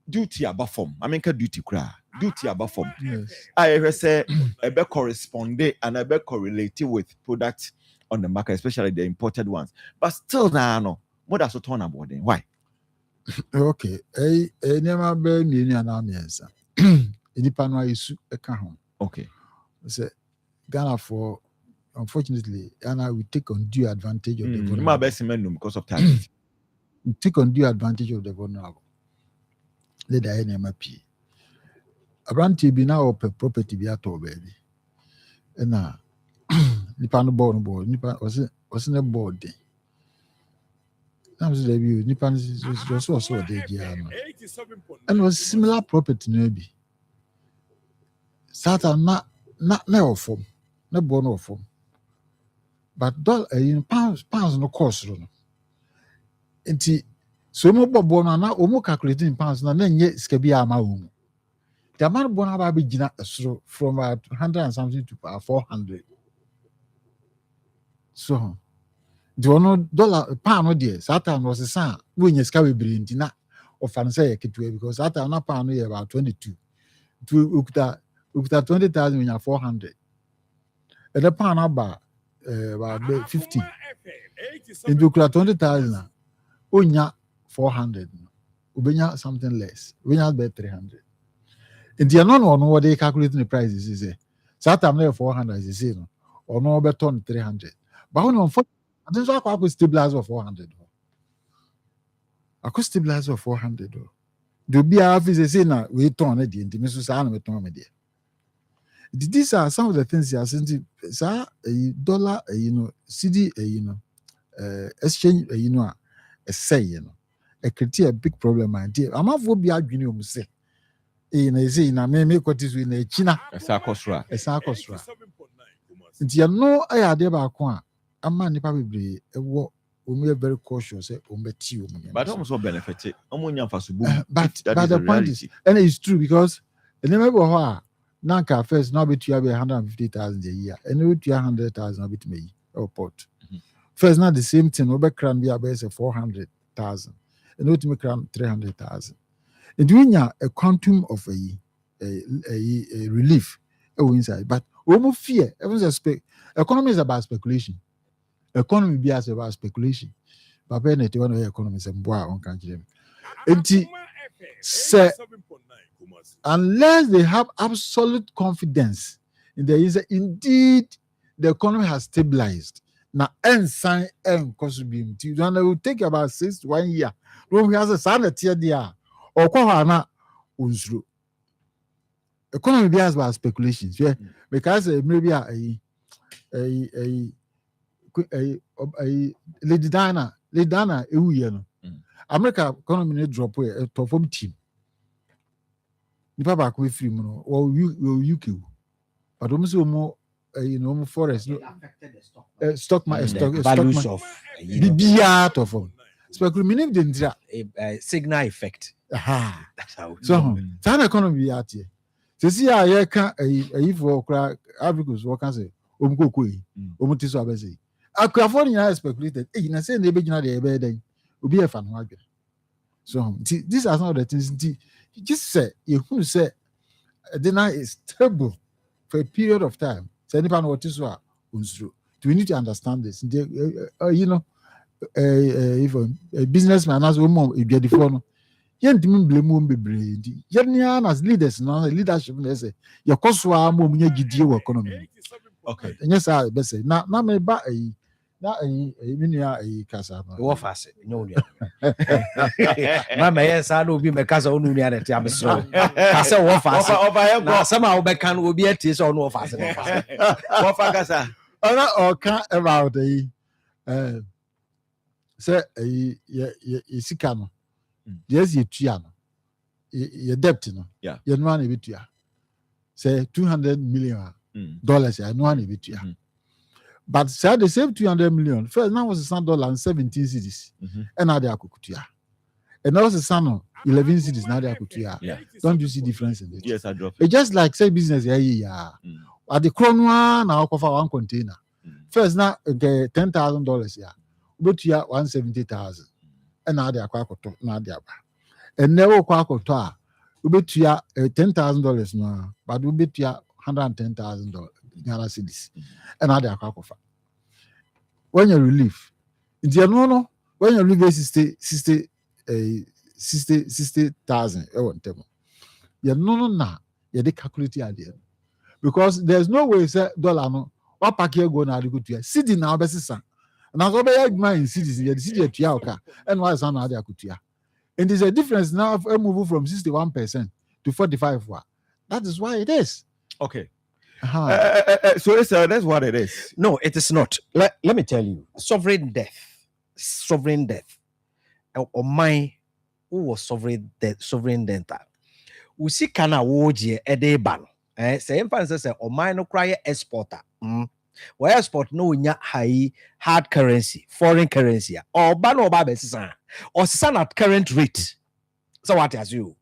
duty above form. I mean duty cra. Duty above form. Yes. I say a be correspond and a be correlated with products on the market, especially the imported ones. But still no. What does it turn about then? Why? Okay. Never be million amiensa. Independent issue account. Okay. So Ghana for unfortunately, Ghana we take undue advantage of the vulnerable. My best men because of time. We take undue advantage of the vulnerable. Let the NMP. A brand be now up a property be at all, baby. And now, Nippon born board, Nippon wasn't a board day. That was the view. Nippon was also a day, and was similar property, maybe. Satan not no form, no born of form. But pounds no cost. And so more born or not, or more calculating pounds, and then yet scabia my own. The amount born about beginner from 100 and something to 400. So, do no dollar pound, dear. Satan was a son when you scabby brilliant or fancy because Satan not pound about 22. To Ukta 20,000 when you're 400. And the pound about 50. And you could 20,000. Unya 400. Ubenya something less. Ubenya bet 300. And the unknown one what they calculating the prices is a Saturday 400 is a or no better on 300. But when I think I could stabilize of 400. I could stabilize of 400. Do be a office now we turn it into Mrs. Anna. These are some of the things you are saying. Sir, dollar, CD, exchange, a say, a critique, a big problem, idea. I'm not for be arguing, say. In a say, I may make what is in a China, A sarcosra. You know, I had ever acquired a man probably a war. We are very cautious, But also benefited. But the point is, and it's true because remember how Nanka first now be to have 150,000 a year, and we to 100,000 a bit me or port. First, not the same thing. Over crown be about 400,000, and we to make crown 300,000. And doing a quantum of a relief inside, but almost fear. Everyone's economy is about speculation. Economy be as about speculation, papa na te one economy say mboa on kan kire enti say unless they have absolute confidence in the is indeed the economy has stabilized now ensign cost be it will take about 6 to 1 year when we has a sanity there or kwa na unzuru economy be as by speculations yeah because maybe a Lady Diana ewu ye no America economy no drop e to from team nipa ba ko free mu no or UK but we say mo mo forest no stock values of bibia to from speculate meaning the ndira signal effect. That's how so that economy out here see ya ye kan for kra Africans what can say omkoko yi omuti so abese akrafo ni speculated na say na ebe gina de ebe den obi e fa no adwe so these are some of the things just say you who say the night is stable for a period of time say nipa no what is so unsuro we need to understand this if a businessman as woman e be for no yentimi blame mo bebre ndi yenia as leaders no leadership na say your koso a mo munya gidie wo economy okay yes I be say na me ba minua kasa no wo fa se no nua mama yes I no bi me kasa onu nua na te amesro kasa wo fa se na sama wo be kan obi atie so no wo fa se wo fa kasa ona o kan about say sika no yes you tua no your debt no you no na betua say $200 million dollars I no na betua but say the same 200 million first now was $17 cities and now they are kukutua and now was $11 cities now they are kukutua don't you see difference in it? Yes, I drop it just like say business at the chrono now offer one container first now okay $10,000 but you are 170,000 and now they are quite now they are and never quite bet you $10,000 no but we bet you $110,000 Ghana cedis and now they are quite when you relief in the no when you relieve 60,000 you no you calculate idea because there's no way say dollar no what pack you go na go to cedi na obesisa na so be in cities you cedi atua oka and why san na dey akutua and there's a difference now of move from 61% to 45%. That is why it is okay. So that's what it is. No, it is not. Let me tell you, sovereign death or my who was sovereign death we see kana woje ede ban say emphasis say o man no cry exporter where export no nya high hard currency foreign currency or ban or ba besisa or san at current rate so what as you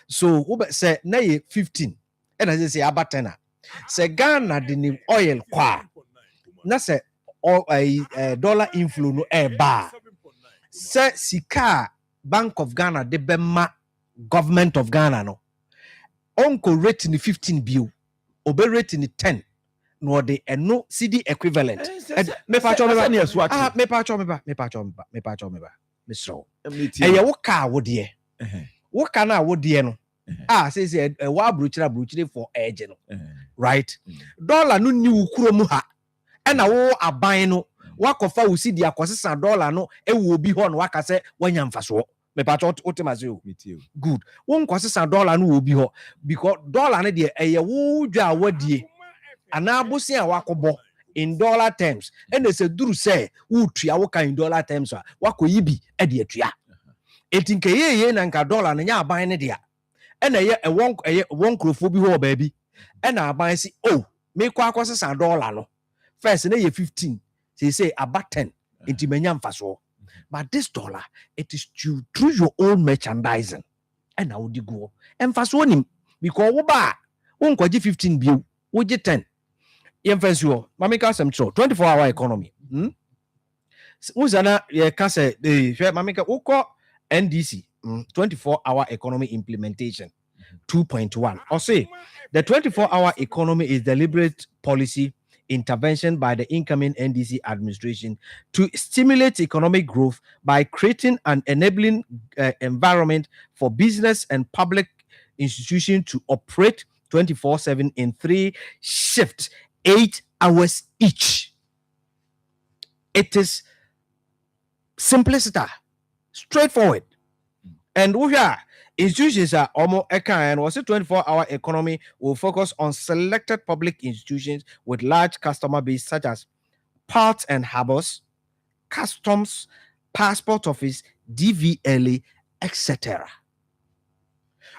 so who say na 15 and as say about 10 say Ghana the oil kwa na say dollar inflow no ba say sika Bank of Ghana de bema government of Ghana no onko rate ni 15 bill obe rate ni 10 no de eno CD equivalent me pa cho me misro eye wo ka wo de wo ka na wo de no say wa bruchira for edge no right dollar no ni wukuro mu ha e na wo aban no wakofa wo CD akosesa dollar no e wo obi ho no waka se wanya mfaso me pa cho otimazo good won kwasesa dollar no wo obi ho because dollar no de eye wo dwa wadie ana bosi a wakobo in dollar terms and they say duru say wo tua wo kan in dollar terms wakoyi bi e de atua etinke ye na nka dollar no nya aban ne de and eye won krofo bi ho ba bi and aban si me kwa kwasesa dollar no first na ye 15 say about 10 into menya mfaso but this dollar it is through your own merchandising and now di go mfaso nim because wo ba won kwaji 15 bi wo je 10 yemfaso mamika sem tro 24-hour economy uzana ye ka say mamika uko NDC 24-hour economy implementation 2.1 or say the 24-hour economy is deliberate policy intervention by the incoming NDC administration to stimulate economic growth by creating an enabling environment for business and public institutions to operate 24/7 in 3 shifts, 8 hours each. It is simplicity, straightforward. And we are institutions are almost and was a 24-hour economy will focus on selected public institutions with large customer base such as ports and harbors, customs, passport office, DVLA, etc.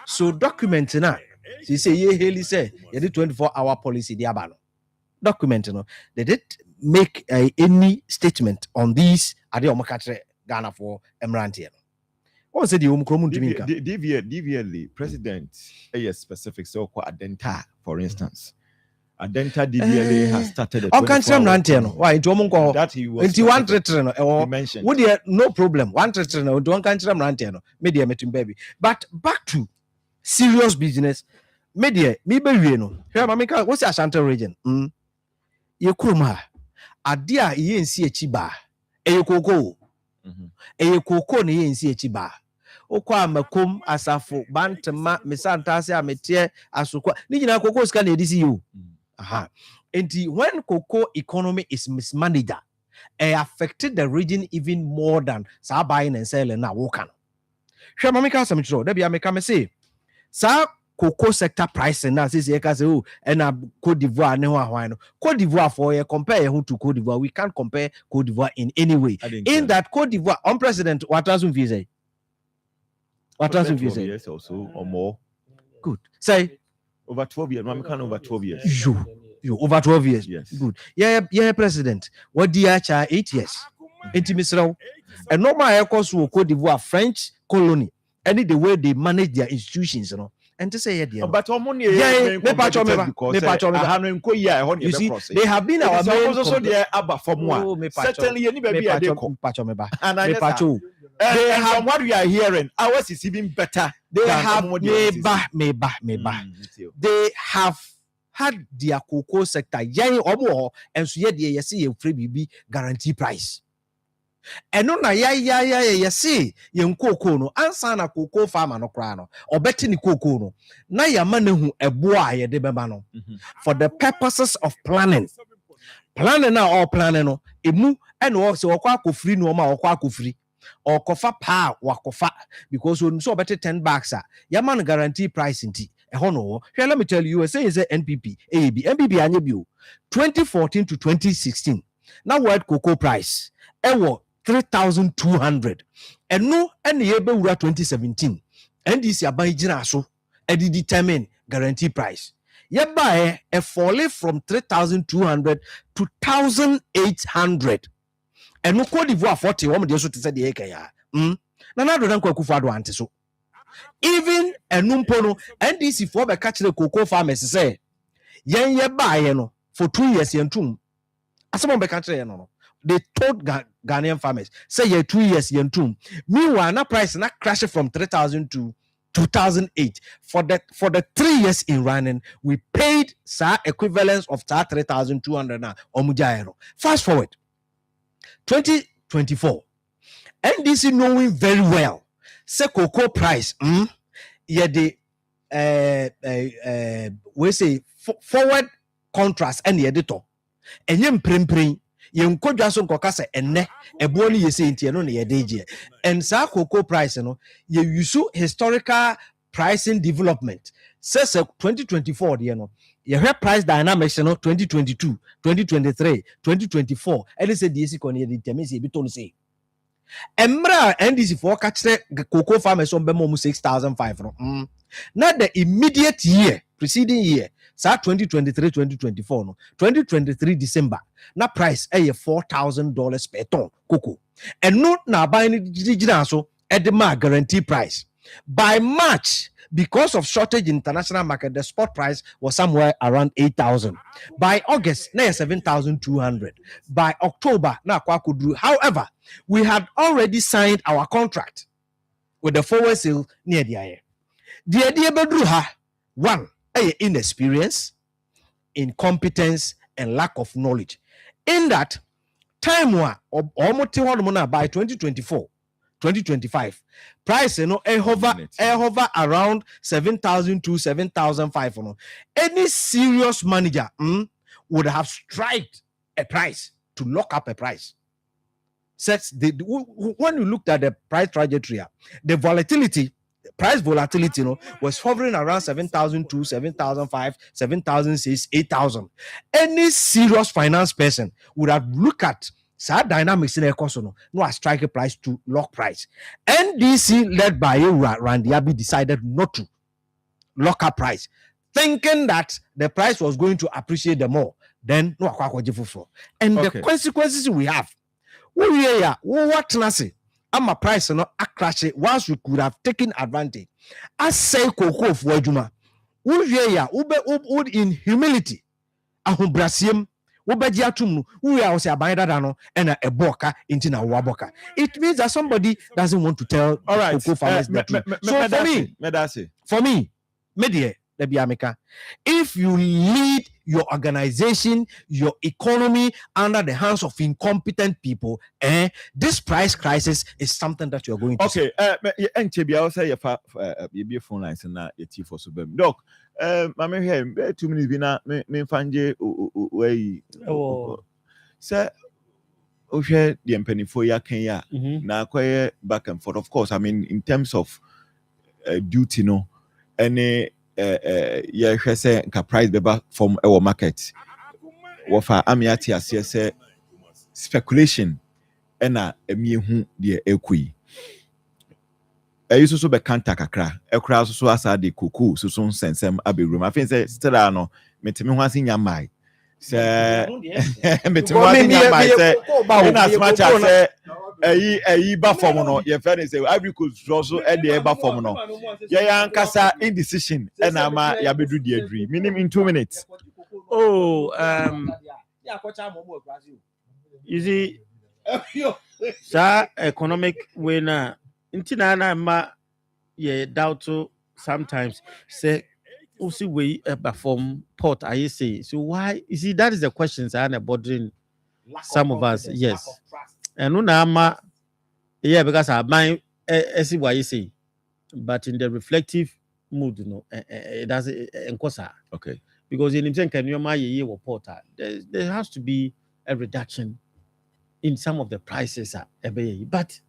So document na she say ye heli say ye the 24-hour policy the abano document no they did make any statement on these ade omakatre Ghana for Emrantie. What said the Omkromun Dominica? DVLA president a specific so called Adenta, for instance. Adenta DVLA has started a why that he was mentioned. Would you no problem? One treatment, don't country Rantiano, media meeting baby. But back to serious business. Media, me baby, no. Here, Mamika, what's the Ashanti region? You kuma adia yen see a chiba, a cocoa. A cocoa ni yen see a chiba. Okwa makum asafo bantama misanta se ametie asukwa ni nyina cocoa scan edisi you. Aha. And when cocoa economy is mismanaged, it affected the region even more than sa buying and selling na wokan. Hwe mamika some tro, da bia me ka say sa cocoa sector pricing na say say oh and Côte d'Ivoire ne ho ahwan no. Côte d'Ivoire for you compare who to Côte d'Ivoire, we can't compare Côte d'Ivoire in any way. In that Côte d'Ivoire on president what does we say? What does we say? Years or so or more. Good. Say over 12 years. Mama can over 12 years. You over 12 years. Yes. Good. Yeah, president. What DHR 8 years. Intimisro. And normal air course will Côte d'Ivoire French colony. Any the way they manage their institutions, you know. And to say yeah, but you see, they have been our main also there from one. Certainly anybody and they have what we are hearing. Ours is even better. They have they have had their cocoa sector young or more, and so yet you see a free BB guarantee price. And no na ya see yen cocoa no ansa na cocoa farmer no kra no or betting the cocoa no na ya manehu eboa ye de beba no for the purposes of planning na all planning no emu and wo se okwa akofri no ma okwa akofri or kofa pa wakofa because when so better $10 ya man guarantee price nti no. Here let me tell you, USA is a NPP NPP anye bio 2014 to 2016 now world cocoa price ewo 3,200 and no any year 2017 NDC abajina so and determine guarantee price yeba a fall from 3,200 to 1,800 and no Côte d'Ivoire 40 woman dey so to say the eka ya na do dan kwaku fado ante so even enumpo no NDC for be catch the cocoa farmers say yen ye ba no for 2 years yentum asem be catch no they told Ghanaian farmers say yeah 2 years yentum meanwhile na price na crash from 3,000 to 2008 for the 3 years in running we paid sa equivalence of 3,200 na omujaero. Fast forward 2024 NDC knowing very well say cocoa price yeah the we say forward contrast and the editor and yem prempren yen kodwa so nkoka se enne ebo ni yesi ntie no ne yedeje and sa cocoa price no ye use historical pricing development says 2024 de no ye price dynamics no 2022 2023 2024 and say the esi ye determine say biton say emra NDC for catch cocoa farmers on bemo 6,500 no not the immediate year preceding year sa 2023 2024 no 2023 December na price $4,000 per ton cocoa and no na buy ni so at the guarantee price by March because of shortage in international market the spot price was somewhere around 8,000 by August na 7,200 by October na kwa kudru. However we had already signed our contract with the forward sale near the idea bedru ha one inexperience, incompetence, and lack of knowledge. In that time, by 2024, 2025, price hover around 7,000 to 7,500. Any serious manager would have striked a price to lock up a price. When you looked at the price trajectory, the price volatility was hovering around 7,002, 7,005, 7,006, 8,000. Any serious finance person would have looked at that dynamics in a course no strike a price to lock price. NDC led by Randy Abbey decided not to lock up price, thinking that the price was going to appreciate the more. Then the consequences we have. What I'm a price a crash once we could have taken advantage. I say cocoa for Juma. In humility. Brasium. We are say and a boka into a waboka. It means that somebody doesn't want to tell cocoa farmers the truth. For me, media. If you lead your organization, your economy under the hands of incompetent people, this price crisis is something that you're going to see. Okay, I'll say your phone lines and your tea for Subem. Doc, I'm here 2 minutes. Me fanje way. Sir, the penny for ya Kenya. Now, back and forth. Of course, I mean, in terms of duty, no, any. Say price beba from our market. Wafa amiati say speculation ena emihu de ekui. So be kanta kakra. Ekra so asa de kuku so sensem aberum. I think say still no metimi ho asin yamai. Say metimi ho asin yamai say in as much as say eyi ba form no ye friend say I could also e de ba form no ye yankasa indecision and ama ya bedu de adri minimum in 2 minutes. You see economic winner intina ma ye doubt to sometimes say also we from port I say so why you see that is the questions are bothering some of us. Yes. And no, because I buy see what you say, but in the reflective mood, it doesn't encosa. Okay. Because in the can you my porter, there has to be a reduction in some of the prices but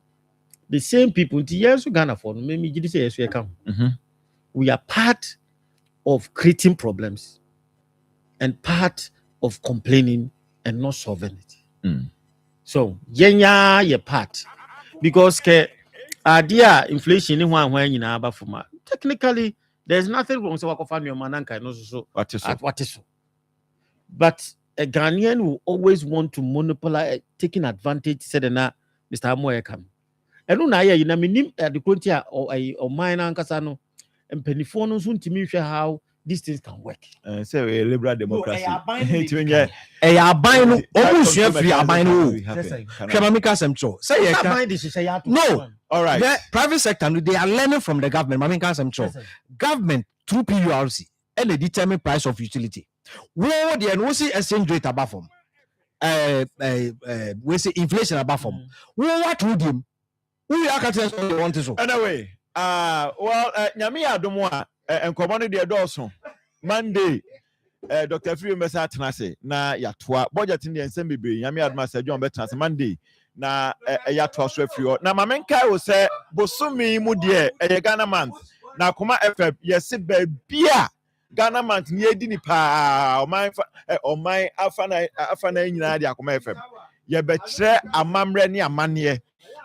the same people the years we can afford maybe you say yes we come. We are part of creating problems and part of complaining and not solving it. So, yenya ye part because idea inflation in when you know about technically there's nothing wrong so wakofan your mananka no so what is so. But a Ghanaian will always want to monopolize taking advantage said na Mr. Amoye come. And no na you na minim the quantity or mine ankasa and penifo no so ntimi hwe how these things can work. Say a liberal democracy. No, all right. The private sector, they are learning from the government. Government through PURC and the determined price of utility. Where the NOC exchange rate above from, we say inflation above from. What would him? We are want to so. Anyway, Nyami Adomwa. And command the Dawson Monday, Dr. Free Messa Tanase, na Yatwa, budget in the assembly, Yami Admaster John Betrans Monday, na Yatwa Swefrio. Na Mamenka will say, Bosumi Mudie, a Ghana month. Na Akoma FM, yes, beer Ghana month, near Dinipa, or my Afana in the Akoma FM. Ye betre a mamreni a manie.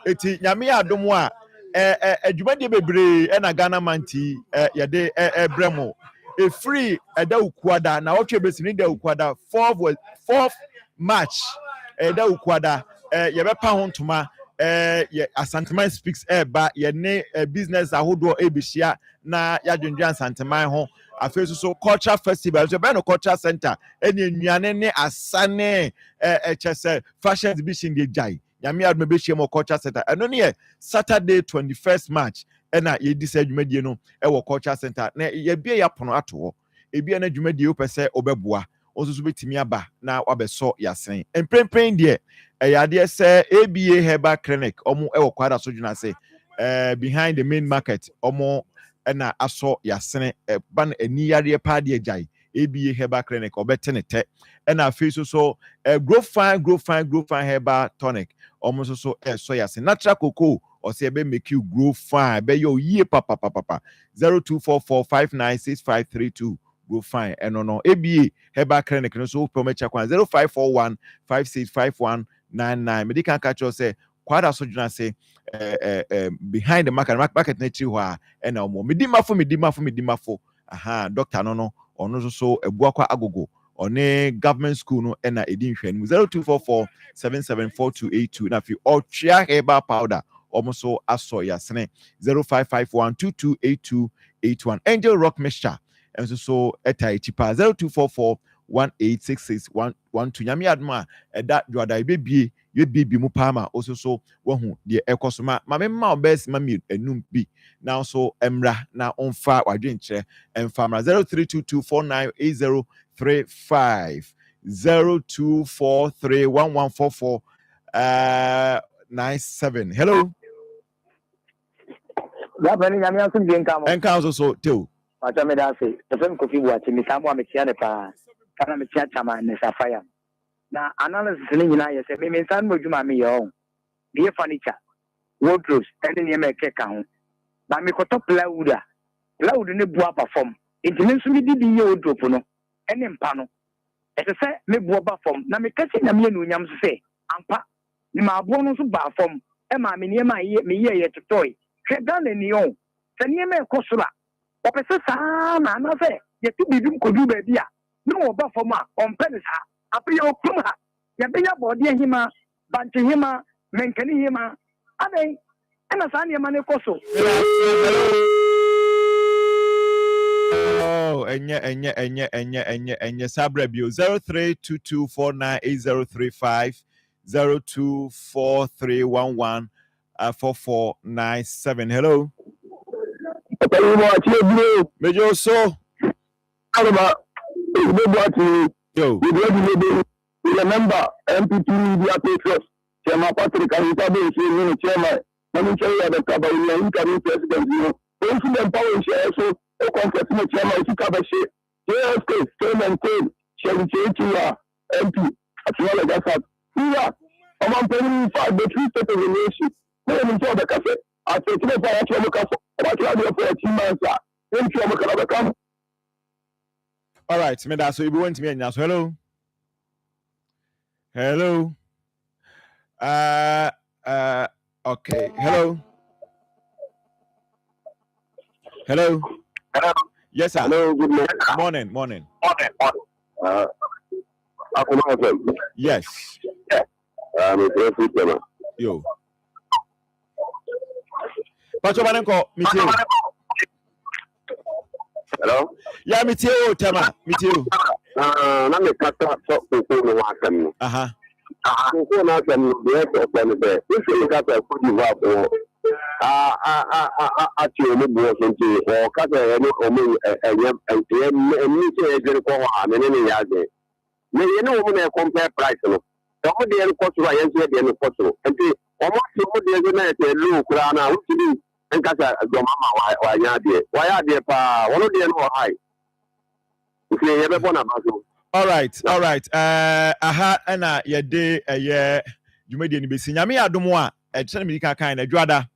Eti Yami Adomwa. Jumadi bebre na Ghana manti yade bremo a free da ukwada na oche besini da ukwada 4th March da ukwada ye be pa hontoma ye Asantman speaks ba ye ne business ahodo ebihia na ya dwendwan Asantman ho afeso so culture festival so be no culture center eni enuane ne asane chese fashion exhibition de jai Yami had maybe shame or culture center. And only Saturday 21st March. And ye decide no culture center. Na ye be ya pono ato. E be na dwumadi o pese obeboa. also so betimi aba na wabeso yasen emprempren de eyade se ABA Herbal Clinic omo e kwada so dwuna se behind the main market omo na aso yasen ban aniyare pa de agai ABA Herbal Clinic obetene te na afi so grow fine herbal tonic omo so so yasen natural cocoa or say be make you grow fine be yo ye papa 0244596532 grow fine no ABA Herbal Clinic no so promecha kwan 0541565199 medical catch us say kwada so dwuna say behind the market na chi ho a na omo medimafo aha doctor no ono so ebua kwa agogo one government school no na edin hwan 0244774282 na fi ultra herbal powder almost aso yasene 0551228281 Angel Rock Mixture and so eta chipa 0244186612 nyame adma eda dwada bebie ye bibi mu pama also so wahu de ekosoma ma memma obes ma mi enum bi now so emra na onfa wadwen kire emfamra 0322498035 02431144 97 hello Gabani nyame aso bien kamo enka also so too acha me da se efem kofi buati mi samu ametia ne pa kana metia chama ne safaya na analysis ni nyina ye se me nsan mo dwuma me yo be furniture wardrobes ene ne me keka ho na me koto plywood ne bua perform intime nso mi didi ye wardrobe no ene mpa no ese se me bua ba form na me kase nyame anu nyam se ampa ni ma abo no so ba form e ma me ne ma ye me ye totoy hweda na ni on se ne me kosura opese sa na na se ye tu bibim kodu ba bia no oba form a ompe sa apriya okuma ya be ya body hima banche hima menkani hima adai ana sa ne ma ne koso oh enye sabra bio 0322498035 0243114497 hello Major so yo remember MPP media patrons Chairman Patrick Anita Bay chairman Manager the Kabaya incoming president also the power share so conference chairman Kabashi JSK Chairman Code Chevy MP as well as that yeah I'm paying for the three state of the nation no one saw the cafe I said to the financial look for a team answer come all right me that so you want me now so hello okay hello yes sir hello good morning Akoma yes I'm a great yo Pacho Banenko mitio hello yeah mitio tema mitio na me kata so ko no wasam aha ko na sam de ko ko be if you kata ko di wa ko ati o mo bo so nti o kata ni o mo ni se e ko ha me ni ya de me ye no mo na compare price no so mo de ko so ya nse de no ko so nti o mo so mo de na te lu kura na o ti ni nkasa do mama wa ya de pa wono de no high okay ye be bona ba so all right aha na ye de ye jumadi ni besi nyame adomo a e tene mi kan na adwada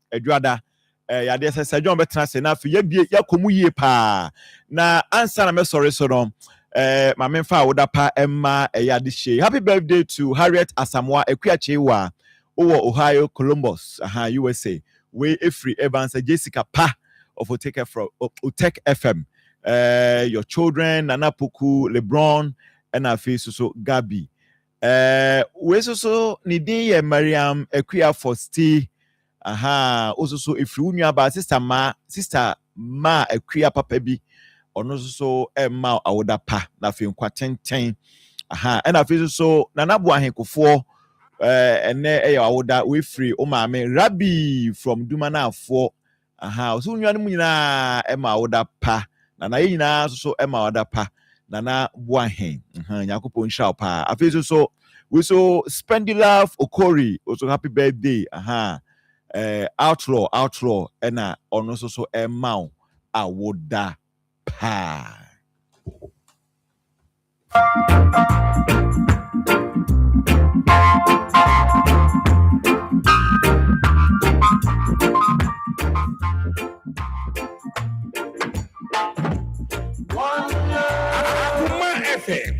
ya de se John betra se na fi ye bie yakomu yie pa na ansa na me sorry so no ma memfa woda pa emma ya de she happy birthday to Harriet Asamoah Ekuachewa owo Ohio Columbus USA we Efri Evans Jessica Pa of Utech FM your children Nana Puku LeBron and afi so Gabi we so ni din ye Mariam Ekua Fosti also so if you knew about sister ma Ekua papa bi ono so emma awoda pa na afi nkwa tenten and afi so Nana Bu ahenkofo ene awoda we free o maame Rabbi from Dumana for so nwa no nyina emma awoda pa na na nyina so emma awoda pa Nana Buahen. Nyankopon nhyira pa. Afei so we so Spendula Okori also happy birthday. Outlaw ena ono so emma awoda pa. Akoma FM.